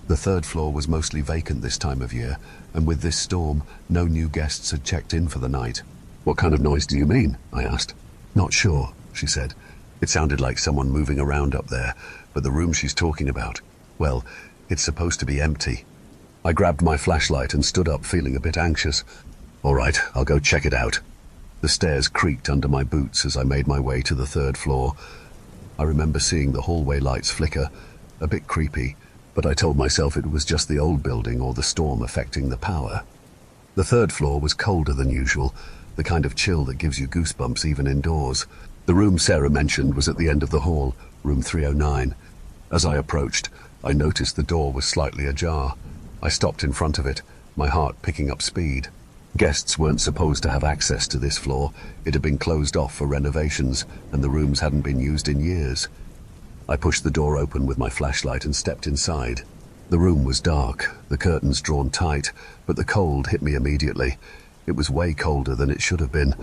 A: The 3rd floor was mostly vacant this time of year, and with this storm, no new guests had checked in for the night. "What kind of noise do you mean?" I asked. "Not sure," she said. "It sounded like someone moving around up there, but the room she's talking about, well, it's supposed to be empty." I grabbed my flashlight and stood up, feeling a bit anxious. "All right, I'll go check it out." The stairs creaked under my boots as I made my way to the 3rd floor. I remember seeing the hallway lights flicker, a bit creepy, but I told myself it was just the old building or the storm affecting the power. The 3rd floor was colder than usual, the kind of chill that gives you goosebumps even indoors. The room Sarah mentioned was at the end of the hall, room 309. As I approached, I noticed the door was slightly ajar. I stopped in front of it, my heart picking up speed. Guests weren't supposed to have access to this floor. It had been closed off for renovations, and the rooms hadn't been used in years. I pushed the door open with my flashlight and stepped inside. The room was dark, the curtains drawn tight, but the cold hit me immediately. It was way colder than it should have been.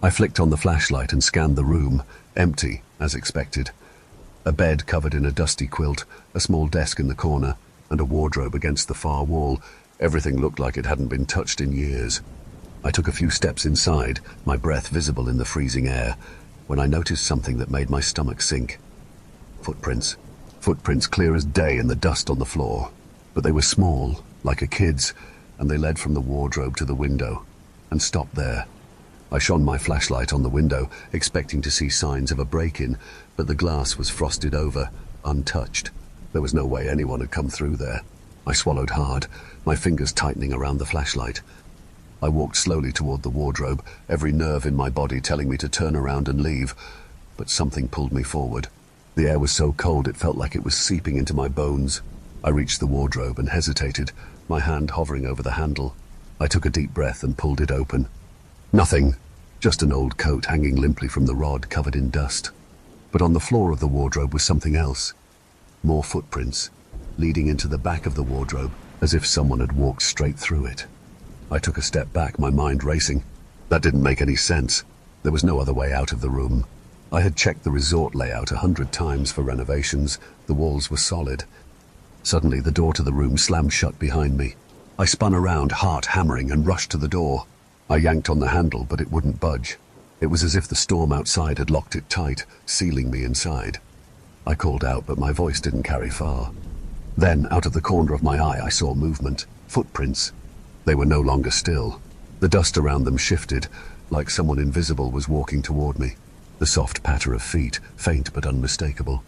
A: I flicked on the flashlight and scanned the room, empty, as expected. A bed covered in a dusty quilt, a small desk in the corner, and a wardrobe against the far wall. Everything looked like it hadn't been touched in years. I took a few steps inside, my breath visible in the freezing air, when I noticed something that made my stomach sink. Footprints. Footprints clear as day in the dust on the floor. But they were small, like a kid's, and they led from the wardrobe to the window, and stopped there. I shone my flashlight on the window, expecting to see signs of a break-in, but the glass was frosted over, untouched. There was no way anyone had come through there. I swallowed hard, my fingers tightening around the flashlight. I walked slowly toward the wardrobe, every nerve in my body telling me to turn around and leave, but something pulled me forward. The air was so cold it felt like it was seeping into my bones. I reached the wardrobe and hesitated, my hand hovering over the handle. I took a deep breath and pulled it open. Nothing, just an old coat hanging limply from the rod, covered in dust. But on the floor of the wardrobe was something else. More footprints, leading into the back of the wardrobe, as if someone had walked straight through it. I took a step back, my mind racing. That didn't make any sense. There was no other way out of the room. I had checked the resort layout 100 times for renovations. The walls were solid. Suddenly, the door to the room slammed shut behind me. I spun around, heart hammering, and rushed to the door. I yanked on the handle, but it wouldn't budge. It was as if the storm outside had locked it tight, sealing me inside. I called out, but my voice didn't carry far. Then, out of the corner of my eye, I saw movement. Footprints. They were no longer still. The dust around them shifted, like someone invisible was walking toward me. The soft patter of feet, faint but unmistakable.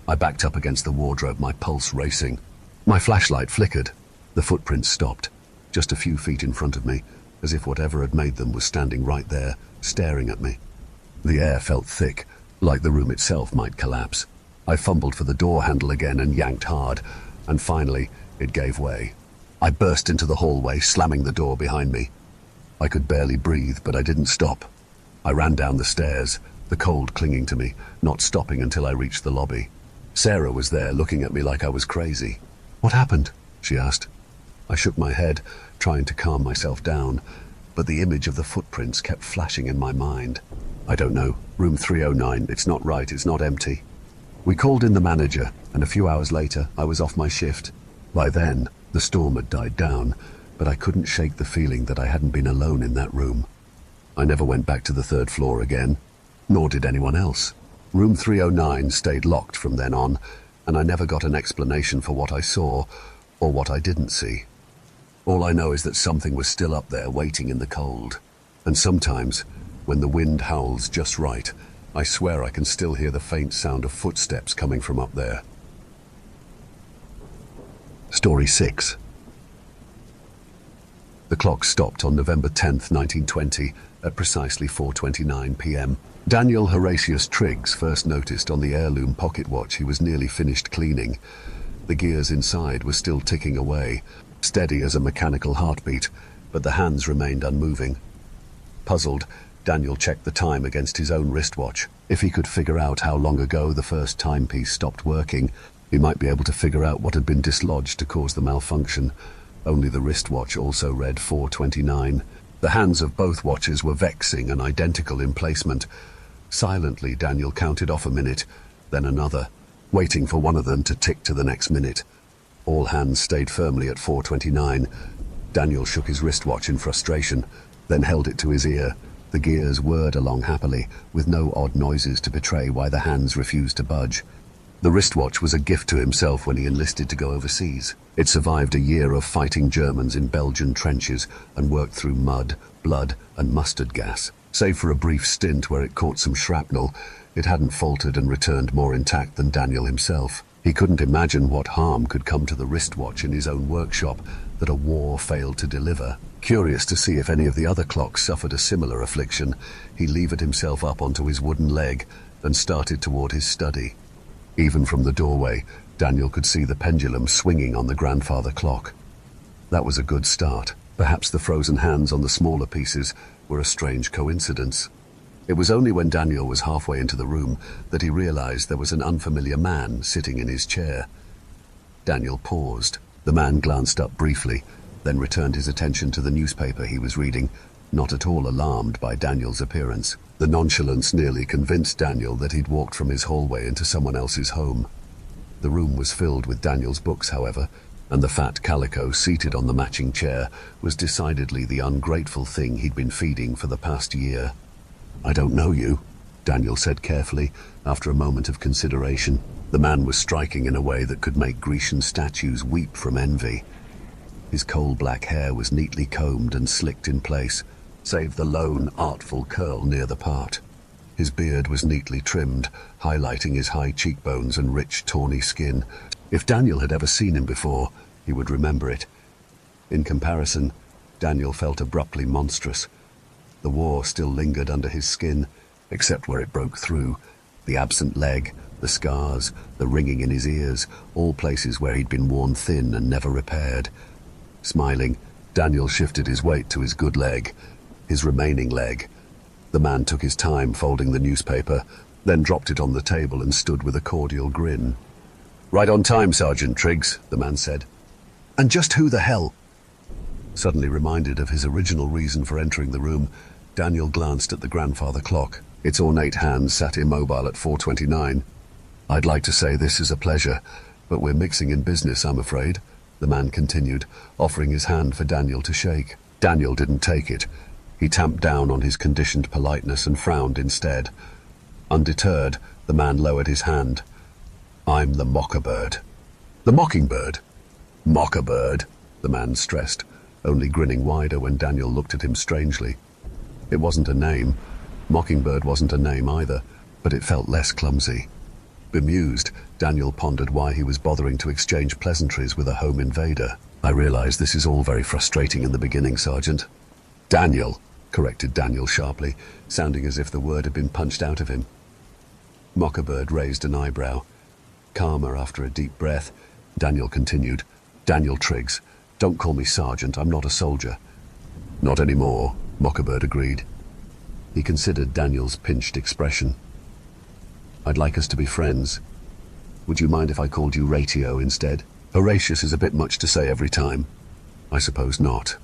A: I backed up against the wardrobe, my pulse racing. My flashlight flickered. The footprints stopped, just a few feet in front of me, as if whatever had made them was standing right there, staring at me. The air felt thick, like the room itself might collapse. I fumbled for the door handle again and yanked hard, and finally, it gave way. I burst into the hallway, slamming the door behind me. I could barely breathe, but I didn't stop. I ran down the stairs, the cold clinging to me, not stopping until I reached the lobby. Sarah was there, looking at me like I was crazy. "What happened?" she asked. I shook my head, trying to calm myself down, but the image of the footprints kept flashing in my mind. "I don't know. Room 309. It's not right. It's not empty." We called in the manager, and a few hours later, I was off my shift. By then, the storm had died down, but I couldn't shake the feeling that I hadn't been alone in that room. I never went back to the third floor again, nor did anyone else. Room 309 stayed locked from then on, and I never got an explanation for what I saw or what I didn't see. All I know is that something was still up there waiting in the cold. And sometimes, when the wind howls just right, I swear I can still hear the faint sound of footsteps coming from up there. Story 6. The clock stopped on November 10th, 1920, at precisely 4:29 p.m. Daniel Horatius Triggs first noticed on the heirloom pocket watch he was nearly finished cleaning. The gears inside were still ticking away, steady as a mechanical heartbeat, but the hands remained unmoving. Puzzled, Daniel checked the time against his own wristwatch. If he could figure out how long ago the first timepiece stopped working, he might be able to figure out what had been dislodged to cause the malfunction. Only the wristwatch also read 4:29. The hands of both watches were vexing and identical in placement. Silently, Daniel counted off a minute, then another, waiting for one of them to tick to the next minute. All hands stayed firmly at 4:29. Daniel shook his wristwatch in frustration, then held it to his ear. The gears whirred along happily, with no odd noises to betray why the hands refused to budge. The wristwatch was a gift to himself when he enlisted to go overseas. It survived a year of fighting Germans in Belgian trenches and worked through mud, blood, and mustard gas. Save for a brief stint where it caught some shrapnel, it hadn't faltered and returned more intact than Daniel himself. He couldn't imagine what harm could come to the wristwatch in his own workshop that a war failed to deliver. Curious to see if any of the other clocks suffered a similar affliction, he levered himself up onto his wooden leg and started toward his study. Even from the doorway, Daniel could see the pendulum swinging on the grandfather clock. That was a good start. Perhaps the frozen hands on the smaller pieces were a strange coincidence. It was only when Daniel was halfway into the room that he realized there was an unfamiliar man sitting in his chair. Daniel paused. The man glanced up briefly, then returned his attention to the newspaper he was reading, not at all alarmed by Daniel's appearance. The nonchalance nearly convinced Daniel that he'd walked from his hallway into someone else's home. The room was filled with Daniel's books, however, and the fat calico seated on the matching chair was decidedly the ungrateful thing he'd been feeding for the past year. "I don't know you," Daniel said carefully, after a moment of consideration. The man was striking in a way that could make Grecian statues weep from envy. His coal-black hair was neatly combed and slicked in place, save the lone, artful curl near the part. His beard was neatly trimmed, highlighting his high cheekbones and rich, tawny skin. If Daniel had ever seen him before, he would remember it. In comparison, Daniel felt abruptly monstrous. The war still lingered under his skin, except where it broke through. The absent leg, the scars, the ringing in his ears, all places where he'd been worn thin and never repaired. Smiling, Daniel shifted his weight to his good leg, his remaining leg. The man took his time folding the newspaper, then dropped it on the table and stood with a cordial grin. "Right on time, Sergeant Triggs," the man said. "And just who the hell?" Suddenly reminded of his original reason for entering the room, Daniel glanced at the grandfather clock. Its ornate hands sat immobile at 4:29. "I'd like to say this is a pleasure, but we're mixing in business, I'm afraid," the man continued, offering his hand for Daniel to shake. Daniel didn't take it. He tamped down on his conditioned politeness and frowned instead. Undeterred, the man lowered his hand. "I'm the Mockingbird." "The Mockingbird?" "Mockingbird," the man stressed, only grinning wider when Daniel looked at him strangely. It wasn't a name. Mockingbird wasn't a name either, but it felt less clumsy. Bemused, Daniel pondered why he was bothering to exchange pleasantries with a home invader. "I realize this is all very frustrating in the beginning, Sergeant." "Daniel," corrected Daniel sharply, sounding as if the word had been punched out of him. Mockingbird raised an eyebrow. Calmer after a deep breath, Daniel continued, "Daniel Triggs. Don't call me Sergeant, I'm not a soldier." "Not anymore," Mockingbird agreed. He considered Daniel's pinched expression. "I'd like us to be friends. Would you mind if I called you Ratio instead? Horatius is a bit much to say every time." "I suppose not."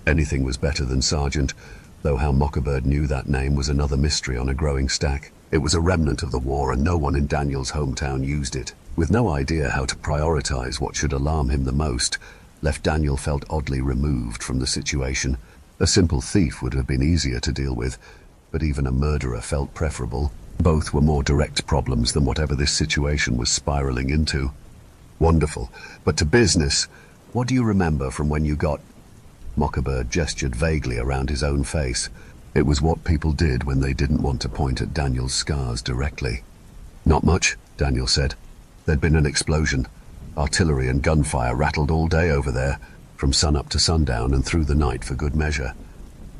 A: Anything was better than Sergeant, though how Mockingbird knew that name was another mystery on a growing stack. It was a remnant of the war, and no one in Daniel's hometown used it. With no idea how to prioritize what should alarm him the most, left Daniel felt oddly removed from the situation. A simple thief would have been easier to deal with, but even a murderer felt preferable. Both were more direct problems than whatever this situation was spiraling into. "Wonderful. But to business. What do you remember from when you got—" Mockingbird gestured vaguely around his own face. It was what people did when they didn't want to point at Daniel's scars directly. "Not much," Daniel said. "There'd been an explosion. Artillery and gunfire rattled all day over there, from sunup to sundown and through the night for good measure.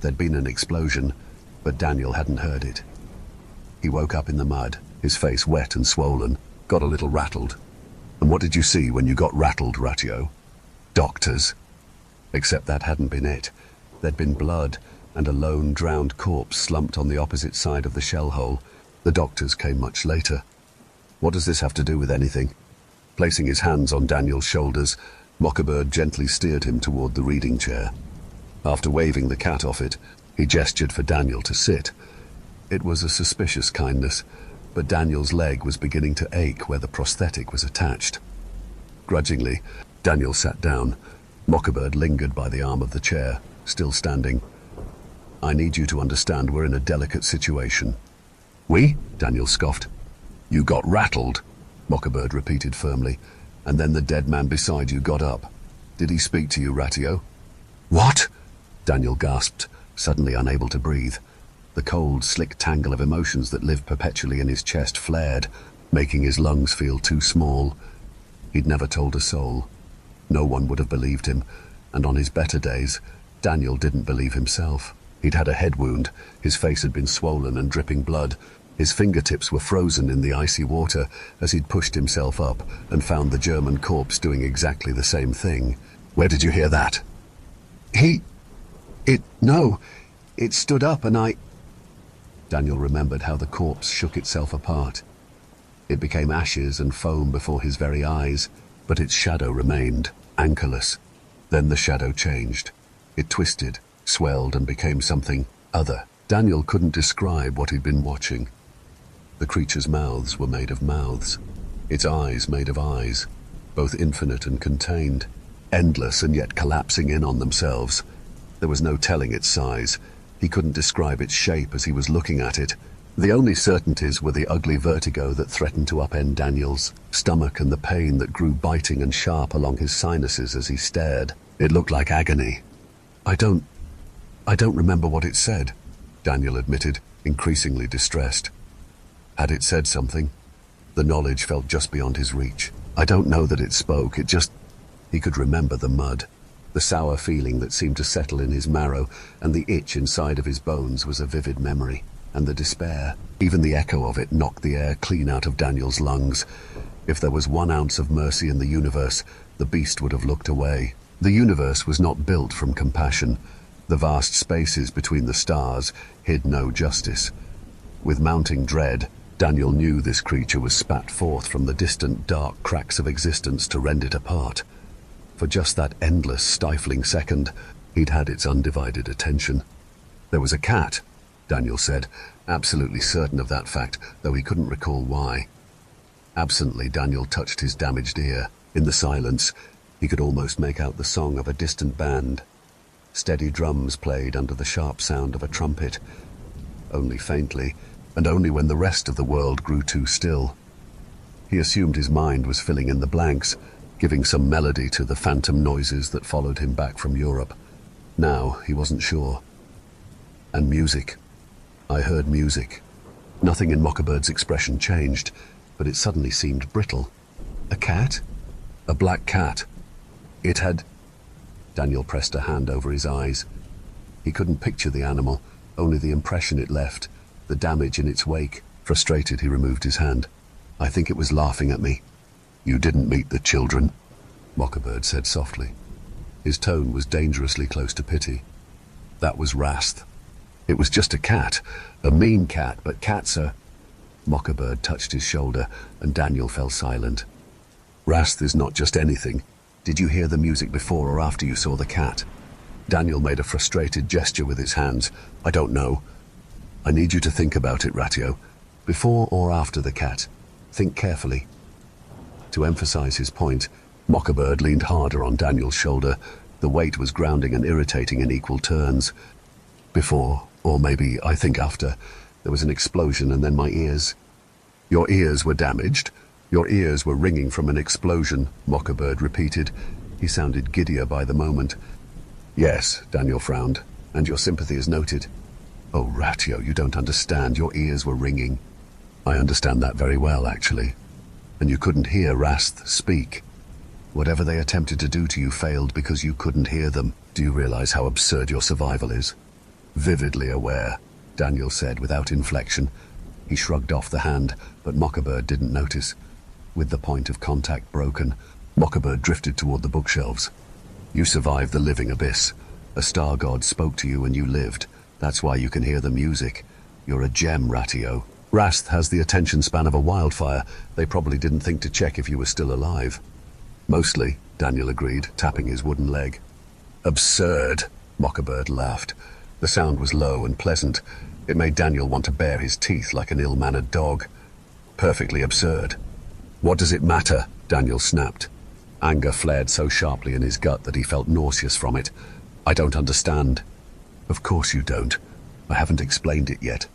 A: There'd been an explosion, but Daniel hadn't heard it. He woke up in the mud, his face wet and swollen, got a little rattled. And what did you see when you got rattled, Ratio?" "Doctors." Except that hadn't been it. There'd been blood, and a lone drowned corpse slumped on the opposite side of the shell hole. The doctors came much later. "What does this have to do with anything?" Placing his hands on Daniel's shoulders, Mockingbird gently steered him toward the reading chair. After waving the cat off it, he gestured for Daniel to sit. It was a suspicious kindness, but Daniel's leg was beginning to ache where the prosthetic was attached. Grudgingly, Daniel sat down. Mockingbird lingered by the arm of the chair, still standing. "I need you to understand we're in a delicate situation." "We?" Daniel scoffed. "You got rattled," Mockingbird repeated firmly, "and then the dead man beside you got up. Did he speak to you, Ratio?" "What?" Daniel gasped, suddenly unable to breathe. The cold, slick tangle of emotions that lived perpetually in his chest flared, making his lungs feel too small. He'd never told a soul. No one would have believed him, and on his better days, Daniel didn't believe himself. He'd had a head wound, his face had been swollen and dripping blood. His fingertips were frozen in the icy water as he'd pushed himself up and found the German corpse doing exactly the same thing. "Where did you hear that?" No, it stood up and I—" Daniel remembered how the corpse shook itself apart. It became ashes and foam before his very eyes, but its shadow remained, anchorless. Then the shadow changed. It twisted, swelled, and became something other. Daniel couldn't describe what he'd been watching. The creature's mouths were made of mouths, its eyes made of eyes, both infinite and contained, endless and yet collapsing in on themselves. There was no telling its size. He couldn't describe its shape as he was looking at it. The only certainties were the ugly vertigo that threatened to upend Daniel's stomach and the pain that grew biting and sharp along his sinuses as he stared. It looked like agony. I don't remember what it said," Daniel admitted, increasingly distressed. Had it said something? The knowledge felt just beyond his reach. I don't know that it spoke, he could remember the mud. The sour feeling that seemed to settle in his marrow and the itch inside of his bones was a vivid memory. And the despair, even the echo of it, knocked the air clean out of Daniel's lungs. If there was 1 ounce of mercy in the universe, the beast would have looked away. The universe was not built from compassion. The vast spaces between the stars hid no justice. With mounting dread, Daniel knew this creature was spat forth from the distant dark cracks of existence to rend it apart. For just that endless, stifling second, he'd had its undivided attention. There was a cat, Daniel said, absolutely certain of that fact, though he couldn't recall why. Absently, Daniel touched his damaged ear. In the silence, he could almost make out the song of a distant band. Steady drums played under the sharp sound of a trumpet, only faintly, and only when the rest of the world grew too still. He assumed his mind was filling in the blanks, giving some melody to the phantom noises that followed him back from Europe. Now he wasn't sure. And music. I heard music. Nothing in Mockerbird's expression changed, but it suddenly seemed brittle. A cat? A black cat. It had... Daniel pressed a hand over his eyes. He couldn't picture the animal, only the impression it left, the damage in its wake. Frustrated, he removed his hand. I think it was laughing at me. You didn't meet the children, Mockerbird said softly. His tone was dangerously close to pity. That was Rast. It was just a cat, a mean cat, but cats are... Mockerbird touched his shoulder, and Daniel fell silent. Rast is not just anything. Did you hear the music before or after you saw the cat? Daniel made a frustrated gesture with his hands. I don't know. I need you to think about it, Ratio. Before or after the cat. Think carefully. To emphasize his point, Mockerbird leaned harder on Daniel's shoulder. The weight was grounding and irritating in equal turns. Before, or maybe I think after, there was an explosion and then my ears. Your ears were damaged? Your ears were ringing from an explosion, Mockerbird repeated. He sounded giddier by the moment. Yes, Daniel frowned, and your sympathy is noted. Oh, Ratio, you don't understand. Your ears were ringing. I understand that very well, actually. And you couldn't hear Rast speak. Whatever they attempted to do to you failed because you couldn't hear them. Do you realize how absurd your survival is? Vividly aware, Daniel said without inflection. He shrugged off the hand, but Mockerbird didn't notice. With the point of contact broken, Mockerbird drifted toward the bookshelves. You survived the living abyss. A star god spoke to you and you lived. That's why you can hear the music. You're a gem, Ratio. Rast has the attention span of a wildfire. They probably didn't think to check if you were still alive. Mostly, Daniel agreed, tapping his wooden leg. Absurd, Mockerbird laughed. The sound was low and pleasant. It made Daniel want to bare his teeth like an ill-mannered dog. Perfectly absurd. What does it matter? Daniel snapped. Anger flared so sharply in his gut that he felt nauseous from it. I don't understand. Of course you don't. I haven't explained it yet.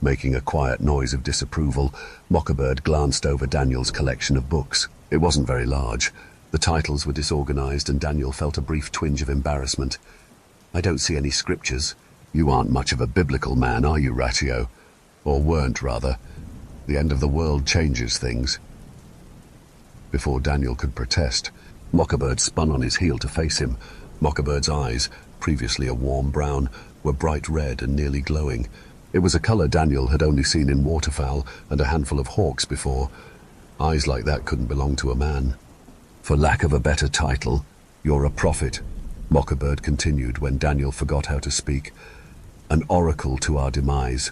A: Making a quiet noise of disapproval, Mockerbird glanced over Daniel's collection of books. It wasn't very large. The titles were disorganized and Daniel felt a brief twinge of embarrassment. I don't see any scriptures. You aren't much of a biblical man, are you, Ratio? Or weren't, rather. The end of the world changes things. Before Daniel could protest, Mockerbird spun on his heel to face him. Mockerbird's eyes, previously a warm brown, were bright red and nearly glowing. It was a color Daniel had only seen in waterfowl and a handful of hawks before. Eyes like that couldn't belong to a man. For lack of a better title, you're a prophet, Mockerbird continued when Daniel forgot how to speak. An oracle to our demise.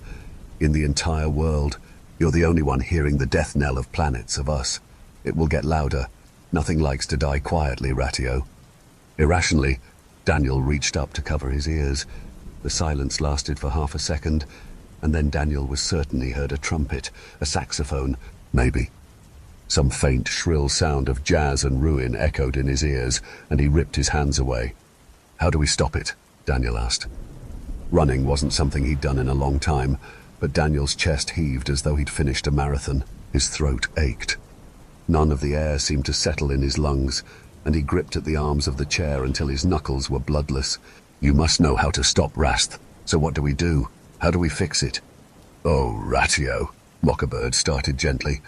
A: In the entire world, you're the only one hearing the death knell of planets, of us. It will get louder. Nothing likes to die quietly, Ratio. Irrationally, Daniel reached up to cover his ears. The silence lasted for half a second, and then Daniel was certain he heard a trumpet, a saxophone, maybe. Some faint, shrill sound of jazz and ruin echoed in his ears, and he ripped his hands away. How do we stop it? Daniel asked. Running wasn't something he'd done in a long time, but Daniel's chest heaved as though he'd finished a marathon. His throat ached. None of the air seemed to settle in his lungs, and he gripped at the arms of the chair until his knuckles were bloodless. You must know how to stop Rast. So what do we do? How do we fix it? Oh, Ratio, Mockerbird started gently.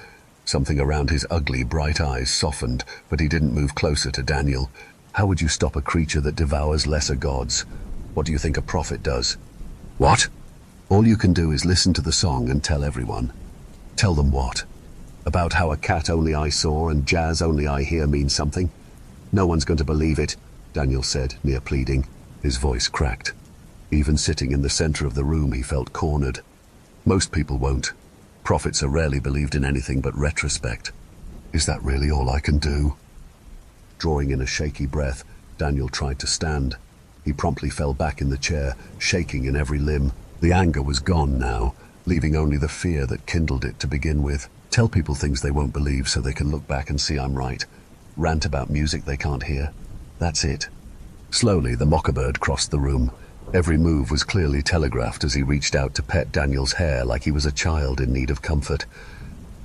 A: Something around his ugly, bright eyes softened, but he didn't move closer to Daniel. How would you stop a creature that devours lesser gods? What do you think a prophet does? What? All you can do is listen to the song and tell everyone. Tell them what? About how a cat only I saw and jazz only I hear means something? No one's going to believe it, Daniel said, near pleading. His voice cracked. Even sitting in the center of the room, he felt cornered. Most people won't. Prophets are rarely believed in anything but retrospect. Is that really all I can do? Drawing in a shaky breath, Daniel tried to stand. He promptly fell back in the chair, shaking in every limb. The anger was gone now, leaving only the fear that kindled it to begin with. Tell people things they won't believe so they can look back and see I'm right. Rant about music they can't hear. That's it. Slowly, the mockingbird crossed the room. Every move was clearly telegraphed as he reached out to pet Daniel's hair like he was a child in need of comfort.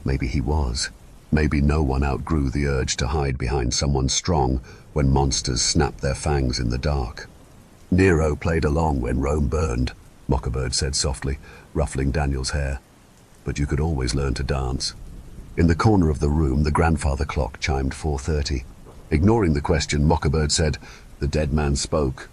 A: Maybe he was. Maybe no one outgrew the urge to hide behind someone strong when monsters snapped their fangs in the dark. Nero played along when Rome burned, Mockingbird said softly, ruffling Daniel's hair. But you could always learn to dance. In the corner of the room, the grandfather clock chimed 4:30. Ignoring the question, Mockingbird said, "The dead man spoke.